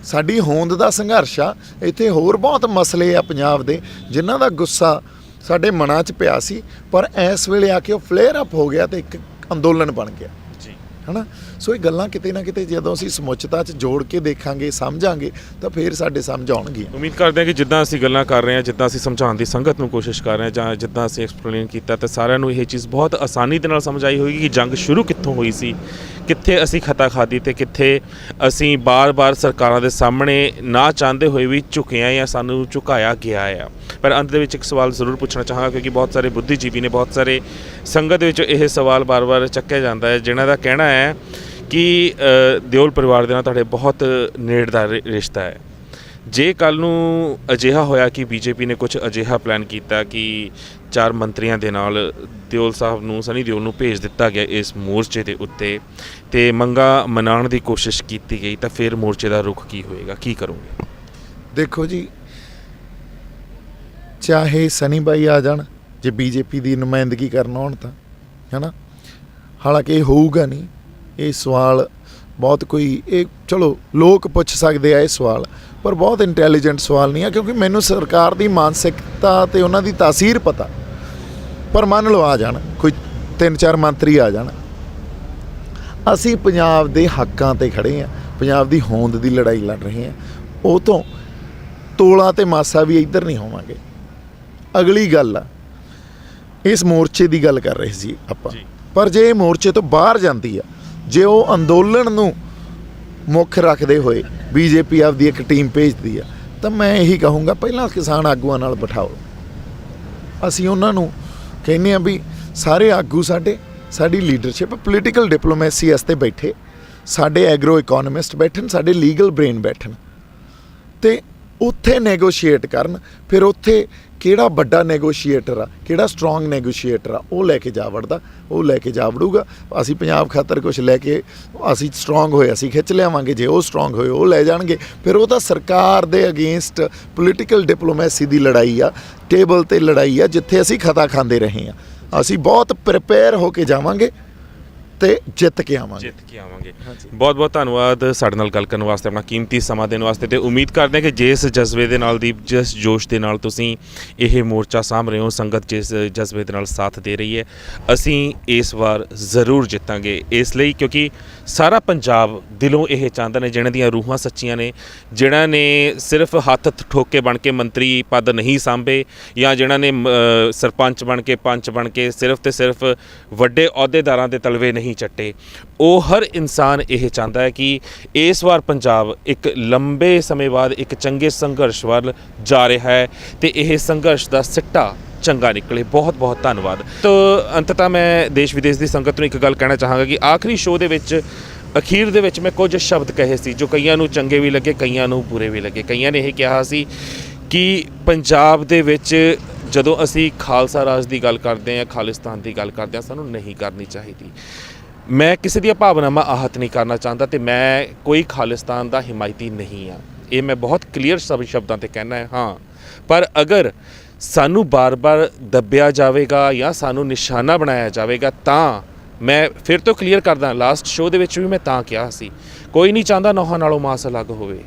ਸਾਡੀ ਹੋਂਦ ਦਾ ਸੰਘਰਸ਼ ਆ। ਇੱਥੇ ਹੋਰ ਬਹੁਤ ਮਸਲੇ ਆ ਪੰਜਾਬ ਦੇ ਜਿਨ੍ਹਾਂ ਦਾ ਗੁੱਸਾ ਸਾਡੇ ਮਨਾਂ 'ਚ ਪਿਆ ਸੀ, ਪਰ ਇਸ ਵੇਲੇ ਆ ਕੇ ਉਹ ਫਲੇਅਰ ਅਪ ਹੋ ਗਿਆ ਤੇ ਇੱਕ ਅੰਦੋਲਨ ਬਣ ਗਿਆ ਜੀ, ਹੈ ਨਾ। ਸੋ ਇਹ ਗੱਲਾਂ ਕਿਤੇ ਨਾ ਕਿਤੇ ਜਦੋਂ ਅਸੀਂ ਸਮੁੱਚਤਾ 'ਚ ਜੋੜ ਕੇ ਦੇਖਾਂਗੇ, ਸਮਝਾਂਗੇ, ਤਾਂ ਫਿਰ ਸਾਡੇ ਸਮਝ ਆਉਣਗੀਆਂ। ਉਮੀਦ ਕਰਦੇ ਹਾਂ ਕਿ ਜਿੱਦਾਂ ਅਸੀਂ ਗੱਲਾਂ ਕਰ ਰਹੇ ਹਾਂ, ਜਿੱਦਾਂ ਅਸੀਂ ਸਮਝਾਉਣ ਦੀ ਸੰਗਤ ਨੂੰ ਕੋਸ਼ਿਸ਼ ਕਰ ਰਹੇ ਹਾਂ, ਜਾਂ ਜਿੱਦਾਂ ਅਸੀਂ ਐਕਸਪਲੇਨ ਕੀਤਾ, ਤਾਂ ਸਾਰਿਆਂ ਨੂੰ ਇਹ ਚੀਜ਼ ਬਹੁਤ ਆਸਾਨੀ ਦੇ ਨਾਲ ਸਮਝ ਆਈ ਹੋਏਗੀ ਕਿ ਜੰਗ ਸ਼ੁਰੂ ਕਿੱਥੋਂ ਹੋਈ ਸੀ, ਕਿੱਥੇ ਅਸੀਂ ਖਤਾ ਖਾਦੀ ਤੇ ਕਿੱਥੇ ਅਸੀਂ ਬਾਰ-ਬਾਰ ਸਰਕਾਰਾਂ ਦੇ ਸਾਹਮਣੇ ਨਾ ਚਾਹੁੰਦੇ ਹੋਏ ਵੀ ਝੁਕੇ ਆ ਜਾਂ ਸਾਨੂੰ ਝੁਕਾਇਆ ਗਿਆ ਆ। ਪਰ ਅੰਤ ਦੇ ਵਿੱਚ ਇੱਕ ਸਵਾਲ ਜ਼ਰੂਰ ਪੁੱਛਣਾ ਚਾਹਾਂਗਾ, ਕਿਉਂਕਿ ਬਹੁਤ ਸਾਰੇ ਬੁੱਧੀਜੀਵੀ ਨੇ, ਬਹੁਤ ਸਾਰੇ ਸੰਗਤ ਦੇ ਵਿੱਚ ਇਹ ਸਵਾਲ ਬਾਰ-ਬਾਰ ਚੱਕਿਆ ਜਾਂਦਾ ਹੈ, ਜਿਨ੍ਹਾਂ ਦਾ ਕਹਿਣਾ ਹੈ ਕਿ ਦਿਓਲ ਪਰਿਵਾਰ ਦੇ ਨਾਲ ਤੁਹਾਡੇ ਬਹੁਤ ਨੇੜ ਦਾ ਰਿਸ਼ਤਾ ਹੈ। ਜੇ ਕੱਲ੍ਹ ਨੂੰ ਅਜਿਹਾ ਹੋਇਆ ਕਿ ਬੀਜੇਪੀ ਨੇ ਕੁਝ ਅਜਿਹਾ ਪਲਾਨ ਕੀਤਾ ਕਿ 4 ਮੰਤਰੀਆਂ ਦੇ ਨਾਲ ਦਿਓਲ ਸਾਹਿਬ ਨੂੰ, ਸਨੀ ਦਿਓਲ ਨੂੰ ਭੇਜ ਦਿੱਤਾ ਗਿਆ ਇਸ ਮੋਰਚੇ ਦੇ ਉੱਤੇ, ਤੇ ਮੰਗਾਂ ਮਨਾਉਣ ਦੀ ਕੋਸ਼ਿਸ਼ ਕੀਤੀ ਗਈ, ਤਾਂ ਫਿਰ ਮੋਰਚੇ ਦਾ ਰੁਖ ਕੀ ਹੋਏਗਾ, ਕੀ ਕਰੋਗੇ? ਦੇਖੋ ਜੀ, ਚਾਹੇ ਸਨੀ ਬਾਈ ਆ ਜਾਣ, ਜੇ ਬੀਜੇਪੀ ਦੀ ਨੁਮਾਇੰਦਗੀ ਕਰਨ ਆਉਣ ਤਾਂ, ਹੈ ਨਾ, ਹਾਲਾਂਕਿ ਇਹ ਹੋਊਗਾ ਨਹੀਂ। ਇਹ ਸਵਾਲ ਬਹੁਤ ਕੋਈ, ਇਹ ਚਲੋ ਲੋਕ ਪੁੱਛ ਸਕਦੇ ਆ ਇਹ ਸਵਾਲ, ਪਰ ਬਹੁਤ ਇੰਟੈਲੀਜੈਂਟ ਸਵਾਲ ਨਹੀਂ ਆ, ਕਿਉਂਕਿ ਮੈਨੂੰ ਸਰਕਾਰ ਦੀ ਮਾਨਸਿਕਤਾ ਤੇ ਉਹਨਾਂ ਦੀ ਤਾਸੀਰ ਪਤਾ। ਪਰ ਮੰਨ ਲਓ ਆ ਜਾਣ ਕੋਈ 3-4 ਮੰਤਰੀ ਆ ਜਾਣ, ਅਸੀਂ ਪੰਜਾਬ ਦੇ ਹੱਕਾਂ ਤੇ ਖੜੇ ਆ, ਪੰਜਾਬ ਦੀ ਹੋਂਦ ਦੀ ਲੜਾਈ ਲੜ ਰਹੇ ਆ, ਉਹ ਤੋਂ ਤੋਲਾ ਤੇ ਮਾਸਾ ਵੀ ਇੱਧਰ ਨਹੀਂ ਹੋਵਾਂਗੇ। ਅਗਲੀ ਗੱਲ ਆ, ਇਸ ਮੋਰਚੇ ਦੀ ਗੱਲ ਕਰ ਰਹੇ ਸੀ ਆਪਾਂ, ਪਰ ਜੇ ਇਹ ਮੋਰਚੇ ਤੋਂ ਬਾਹਰ ਜਾਂਦੀ ਆ, ਜੇ ਉਹ ਅੰਦੋਲਨ ਨੂੰ ਮੁੱਖ ਰੱਖਦੇ ਹੋਏ ਬੀਜੇਪੀ ਆਪਦੀ ਇੱਕ ਟੀਮ ਭੇਜਦੀ ਆ, ਤਾਂ ਮੈਂ ਇਹੀ ਕਹੂੰਗਾ ਪਹਿਲਾਂ ਕਿਸਾਨ ਆਗੂਆਂ ਨਾਲ ਬਿਠਾਓ। ਅਸੀਂ ਉਹਨਾਂ ਨੂੰ ਕਹਿੰਦੇ ਆ ਵੀ ਸਾਰੇ ਆਗੂ ਸਾਡੀ ਲੀਡਰਸ਼ਿਪ ਪੋਲੀਟੀਕਲ ਡਿਪਲੋਮੈਸੀ ਵਾਸਤੇ ਬੈਠੇ, ਸਾਡੇ ਐਗਰੋ ਇਕੋਨੋਮਿਸਟ ਬੈਠਣ, ਸਾਡੇ ਲੀਗਲ ਬ੍ਰੇਨ ਬੈਠਣ, ਤੇ ਉੱਥੇ ਨੈਗੋਸ਼ੀਏਟ ਕਰਨ। ਫਿਰ ਉੱਥੇ ਕਿਹੜਾ ਵੱਡਾ ਨੈਗੋਸ਼ੀਏਟਰ ਆ, ਕਿਹੜਾ ਸਟਰੋਂਗ ਨੈਗੋਸ਼ੀਏਟਰ ਆ, ਉਹ ਲੈ ਕੇ ਜਾ ਵੜੂਗਾ। ਅਸੀਂ ਪੰਜਾਬ ਖਾਤਰ ਕੁਝ ਲੈ ਕੇ, ਅਸੀਂ ਸਟਰੋਂਗ ਹੋਏ ਅਸੀਂ ਖਿੱਚ ਲਿਆਵਾਂਗੇ, ਜੇ ਉਹ ਸਟਰੋਂਗ ਹੋਏ ਉਹ ਲੈ ਜਾਣਗੇ। ਫਿਰ ਉਹ ਤਾਂ ਸਰਕਾਰ ਦੇ ਅਗੇਂਸਟ ਪੋਲੀਟੀਕਲ ਡਿਪਲੋਮੈਸੀ ਦੀ ਲੜਾਈ ਆ, ਟੇਬਲ ਤੇ ਲੜਾਈ ਆ, ਜਿੱਥੇ ਅਸੀਂ ਖਤਾ ਖਾਂਦੇ ਰਹੇ ਆ। ਅਸੀਂ ਬਹੁਤ ਪ੍ਰਿਪੇਅਰ ਹੋ ਕੇ ਜਾਵਾਂਗੇ ਤੇ ਜਿੱਤ ਕੇ ਆਵਾਂਗੇ। ਬਹੁਤ ਬਹੁਤ ਧੰਨਵਾਦ ਸਾਡੇ ਨਾਲ ਗੱਲ ਕਰਨ ਵਾਸਤੇ, ਆਪਣਾ ਕੀਮਤੀ ਸਮਾਂ ਦੇਣ ਵਾਸਤੇ, ਤੇ ਉਮੀਦ ਕਰਦੇ ਹਾਂ ਕਿ ਜਿਸ ਜਜ਼ਬੇ ਦੇ ਨਾਲ ਦੀ, ਜਿਸ ਜੋਸ਼ ਦੇ ਨਾਲ ਤੁਸੀਂ ਇਹ ਮੋਰਚਾ ਸਾਂਭ ਰਹੇ ਹੋ, ਸੰਗਤ ਜਿਸ ਜਜ਼ਬੇ ਦੇ ਨਾਲ ਸਾਥ ਦੇ ਰਹੀ ਹੈ, ਅਸੀਂ ਇਸ ਵਾਰ ਜ਼ਰੂਰ ਜਿੱਤਾਂਗੇ। ਇਸ ਲਈ ਕਿਉਂਕਿ ਸਾਰਾ ਪੰਜਾਬ ਦਿਲੋਂ ਇਹ ਚਾਹੁੰਦਾ ਨੇ, ਜਿਹਨਾਂ ਦੀਆਂ ਰੂਹਾਂ ਸੱਚੀਆਂ ਨੇ, ਜਿਹਨਾਂ ਨੇ ਸਿਰਫ ਹੱਥ ਠੋਕੇ ਬਣ ਕੇ ਮੰਤਰੀ ਪਦ ਨਹੀਂ ਸਾਂਭੇ, ਜਾਂ ਜਿਹਨਾਂ ਨੇ ਸਰਪੰਚ ਬਣ ਕੇ, ਪੰਚ ਬਣ ਕੇ ਸਿਰਫ ਤੇ ਸਿਰਫ ਵੱਡੇ ਅਹੁਦੇਦਾਰਾਂ ਦੇ ਤਲਵੇ ਨਹੀਂ ਚੱਟੇ, ਉਹ ਹਰ ਇਨਸਾਨ ਇਹ ਚਾਹੁੰਦਾ ਹੈ ਕਿ ਇਸ ਵਾਰ ਪੰਜਾਬ ਇੱਕ ਲੰਬੇ ਸਮੇਂ ਬਾਅਦ ਇੱਕ ਚੰਗੇ ਸੰਘਰਸ਼ ਵੱਲ ਜਾ ਰਿਹਾ ਹੈ, ਤੇ ਇਹ ਸੰਘਰਸ਼ ਦਾ ਸਿੱਟਾ ਚੰਗਾ ਨਿਕਲੇ। ਬਹੁਤ ਬਹੁਤ ਧੰਨਵਾਦ। ਤਾਂ ਅੰਤਤಃ ਮੈਂ ਦੇਸ਼ ਵਿਦੇਸ਼ ਦੀ ਸੰਗਤ ਨੂੰ ਇੱਕ ਗੱਲ ਕਹਿਣਾ ਚਾਹਾਂਗਾ ਕਿ ਆਖਰੀ ਸ਼ੋਅ ਦੇ ਵਿੱਚ, ਅਖੀਰ ਦੇ ਵਿੱਚ ਮੈਂ ਕੁਝ ਸ਼ਬਦ ਕਹੇ ਸੀ ਜੋ ਕਈਆਂ ਨੂੰ ਚੰਗੇ ਵੀ ਲੱਗੇ, ਕਈਆਂ ਨੂੰ ਬੁਰੇ ਵੀ ਲੱਗੇ। ਕਈਆਂ ਨੇ ਇਹ ਕਿਹਾ ਸੀ ਕਿ ਪੰਜਾਬ ਦੇ ਵਿੱਚ ਜਦੋਂ ਅਸੀਂ ਖਾਲਸਾ ਰਾਜ ਦੀ ਗੱਲ ਕਰਦੇ ਹਾਂ, ਖਾਲਿਸਤਾਨ ਦੀ ਗੱਲ ਕਰਦੇ ਹਾਂ, ਸਾਨੂੰ ਨਹੀਂ ਕਰਨੀ ਚਾਹੀਦੀ। ਮੈਂ ਕਿਸੇ ਦੀਆਂ ਭਾਵਨਾਵਾਂ ਆਹਤ ਨਹੀਂ ਕਰਨਾ ਚਾਹੁੰਦਾ, ਤੇ ਮੈਂ ਕੋਈ ਖਾਲਿਸਤਾਨ ਦਾ ਹਿਮਾਇਤੀ ਨਹੀਂ ਹਾਂ, ਇਹ ਮੈਂ ਬਹੁਤ ਕਲੀਅਰ ਸ਼ਬਦਾਂ 'ਤੇ ਕਹਿਣਾ ਹੈ। ਹਾਂ, ਪਰ ਅਗਰ ਸਾਨੂੰ ਬਾਰ-ਬਾਰ ਦੱਬਿਆ ਜਾਵੇਗਾ ਜਾਂ ਸਾਨੂੰ ਨਿਸ਼ਾਨਾ ਬਣਾਇਆ ਜਾਵੇਗਾ, ਤਾਂ ਮੈਂ ਫਿਰ ਤੋਂ ਕਲੀਅਰ ਕਰਦਾ, ਲਾਸਟ ਸ਼ੋਅ ਦੇ ਵਿੱਚ ਵੀ ਮੈਂ ਤਾਂ ਕਿਹਾ ਸੀ, ਕੋਈ ਨਹੀਂ ਚਾਹੁੰਦਾ ਨੌਹਾਂ ਨਾਲੋਂ ਮਾਸ ਅਲੱਗ ਹੋਵੇ,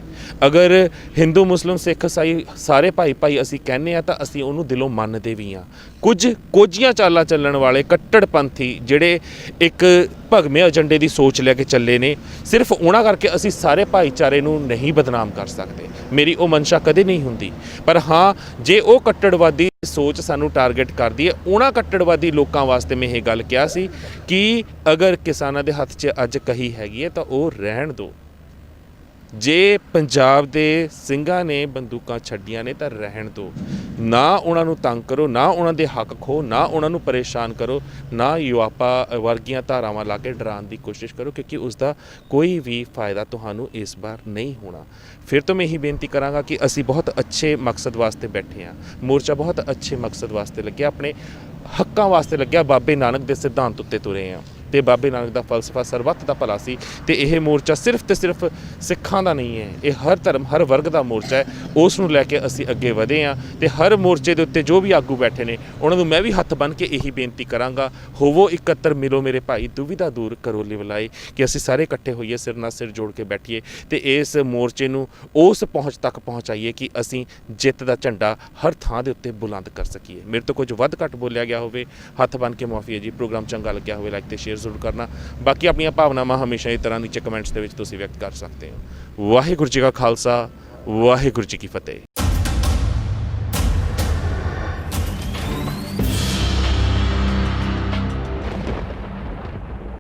ਅਗਰ ਹਿੰਦੂ ਮੁਸਲਿਮ ਸਿੱਖ ਈਸਾਈ ਸਾਰੇ ਭਾਈ ਅਸੀਂ ਕਹਿੰਦੇ ਆ ਤਾਂ ਅਸੀਂ ਉਹਨੂੰ ਦਿਲੋਂ ਮੰਨਦੇ ਵੀ ਆ। ਕੁਝ ਕੋਝੀਆਂ ਚਾਲਾਂ ਚੱਲਣ ਵਾਲੇ ਕੱਟੜਪੰਥੀ ਜਿਹੜੇ ਇੱਕ ਭਗਵੇਂ ਏਜੰਡੇ ਦੀ ਸੋਚ ਲੈ ਕੇ ਚੱਲੇ ਨੇ, ਸਿਰਫ ਉਹਨਾਂ ਕਰਕੇ ਅਸੀਂ ਸਾਰੇ ਭਾਈਚਾਰੇ ਨੂੰ ਨਹੀਂ ਬਦਨਾਮ ਕਰ ਸਕਦੇ। ਮੇਰੀ ਉਹ ਮਨਸ਼ਾ ਕਦੇ ਨਹੀਂ ਹੁੰਦੀ, ਪਰ ਹਾਂ ਜੇ ਉਹ ਕੱਟੜਵਾਦੀ ਸੋਚ ਸਾਨੂੰ ਟਾਰਗੇਟ ਕਰਦੀ ਹੈ, ਉਹਨਾਂ ਕੱਟੜਵਾਦੀ ਲੋਕਾਂ ਵਾਸਤੇ ਮੈਂ ਇਹ ਗੱਲ ਕਿਹਾ ਸੀ ਕਿ ਅਗਰ ਕਿਸਾਨਾਂ ਦੇ ਹੱਥ 'ਚ ਅੱਜ ਕਹੀ ਹੈਗੀ ਹੈ ਤਾਂ ਉਹ ਰਹਿਣ ਦਿਓ। ਜੇ ਪੰਜਾਬ ਦੇ ਸਿੰਘਾਂ ਨੇ ਬੰਦੂਕਾਂ ਛੱਡੀਆਂ ਨੇ ਤਾਂ ਰਹਿਣ ਦਿਓ, ਨਾ ਉਹਨਾਂ ਨੂੰ ਤੰਗ ਕਰੋ, ਨਾ ਉਹਨਾਂ ਦੇ ਹੱਕ ਖੋ, ਨਾ ਉਹਨਾਂ ਨੂੰ ਪਰੇਸ਼ਾਨ ਕਰੋ, ਨਾ ਯੂਆਪਾ ਵਰਗੀਆਂ ਧਾਰਾਵਾਂ ਲਾ ਕੇ ਡਰਾਉਣ ਦੀ ਕੋਸ਼ਿਸ਼ ਕਰੋ, ਕਿਉਂਕਿ ਉਸ ਦਾ ਕੋਈ ਵੀ ਫਾਇਦਾ ਤੁਹਾਨੂੰ ਇਸ ਵਾਰ ਨਹੀਂ ਹੋਣਾ। ਫਿਰ ਤੋਂ ਮੈਂ ਇਹੀ ਬੇਨਤੀ ਕਰਾਂਗਾ ਕਿ ਅਸੀਂ ਬਹੁਤ ਅੱਛੇ ਮਕਸਦ ਵਾਸਤੇ ਬੈਠੇ ਹਾਂ, ਮੋਰਚਾ ਬਹੁਤ ਅੱਛੇ ਮਕਸਦ ਵਾਸਤੇ ਲੱਗਿਆ, ਆਪਣੇ ਹੱਕਾਂ ਵਾਸਤੇ ਲੱਗਿਆ, ਬਾਬੇ ਨਾਨਕ ਦੇ ਸਿਧਾਂਤ ਉੱਤੇ ਤੁਰੇ ਹਾਂ ਤੇ ਬਾਬੇ ਨਾਨਕ ਦਾ ਫਲਸਫਾ ਸਰਬੱਤ ਦਾ ਭਲਾ ਸੀ। ਤੇ ਇਹ ਮੋਰਚਾ ਸਿਰਫ ਤੇ ਸਿਰਫ ਸਿੱਖਾਂ ਦਾ ਨਹੀਂ ਹੈ, ਇਹ ਹਰ ਧਰਮ ਹਰ ਵਰਗ ਦਾ ਮੋਰਚਾ ਹੈ। ਉਸ ਨੂੰ ਲੈ ਕੇ ਅਸੀਂ ਅੱਗੇ ਵਧੇ ਹਾਂ ਤੇ ਹਰ ਮੋਰਚੇ ਦੇ ਉੱਤੇ ਜੋ ਵੀ ਆਗੂ ਬੈਠੇ ਨੇ ਉਹਨਾਂ ਨੂੰ ਮੈਂ ਵੀ ਹੱਥ ਬੰਨ੍ਹ ਕੇ ਇਹੀ ਬੇਨਤੀ ਕਰਾਂਗਾ, ਹੋਵੋ ਇਕੱਤਰ, ਮਿਲੋ ਮੇਰੇ ਭਾਈ, ਦੁਵਿਧਾ ਦੂਰ ਕਰੋ ਲਿਵਲਾਈ, ਕਿ ਅਸੀਂ ਸਾਰੇ ਇਕੱਠੇ ਹੋਈਏ, ਸਿਰ ਨਾਲ ਸਿਰ ਜੋੜ ਕੇ ਬੈਠੀਏ ਤੇ ਇਸ ਮੋਰਚੇ ਨੂੰ ਉਸ ਪਹੁੰਚ ਤੱਕ ਪਹੁੰਚਾਈਏ ਕਿ ਅਸੀਂ ਜਿੱਤ ਦਾ ਝੰਡਾ ਹਰ ਥਾਂ ਦੇ ਉੱਤੇ ਬੁਲੰਦ ਕਰ ਸਕੀਏ। ਮੇਰੇ ਤੋਂ ਕੁਝ ਵੱਧ ਘੱਟ ਬੋਲਿਆ ਗਿਆ ਹੋਵੇ, ਹੱਥ ਬੰਨ੍ਹ ਕੇ ਮਾਫੀ ਹੈ ਜੀ। ਪ੍ਰੋਗਰਾਮ ਚੰਗਾ ਲੱਗਿਆ ਹੋਵੇ ਲਾਈਕ ਤੇ ਸ਼ੇਅਰ ਜ਼ਰੂਰ ਕਰਨਾ। ਬਾਕੀ ਆਪਣੀਆਂ ਭਾਵਨਾਵਾਂ ਹਮੇਸ਼ਾ ਇਸ ਤਰ੍ਹਾਂ ਨੀਚੇ ਕਮੈਂਟਸ ਦੇ ਵਿੱਚ ਤੁਸੀਂ ਵਿਅਕਤ ਕਰ ਸਕਦੇ ਹੋ। ਵਾਹਿਗੁਰੂ ਜੀ ਕਾ ਖਾਲਸਾ, ਵਾਹਿਗੁਰੂ ਜੀ ਕੀ ਫਤਿਹ।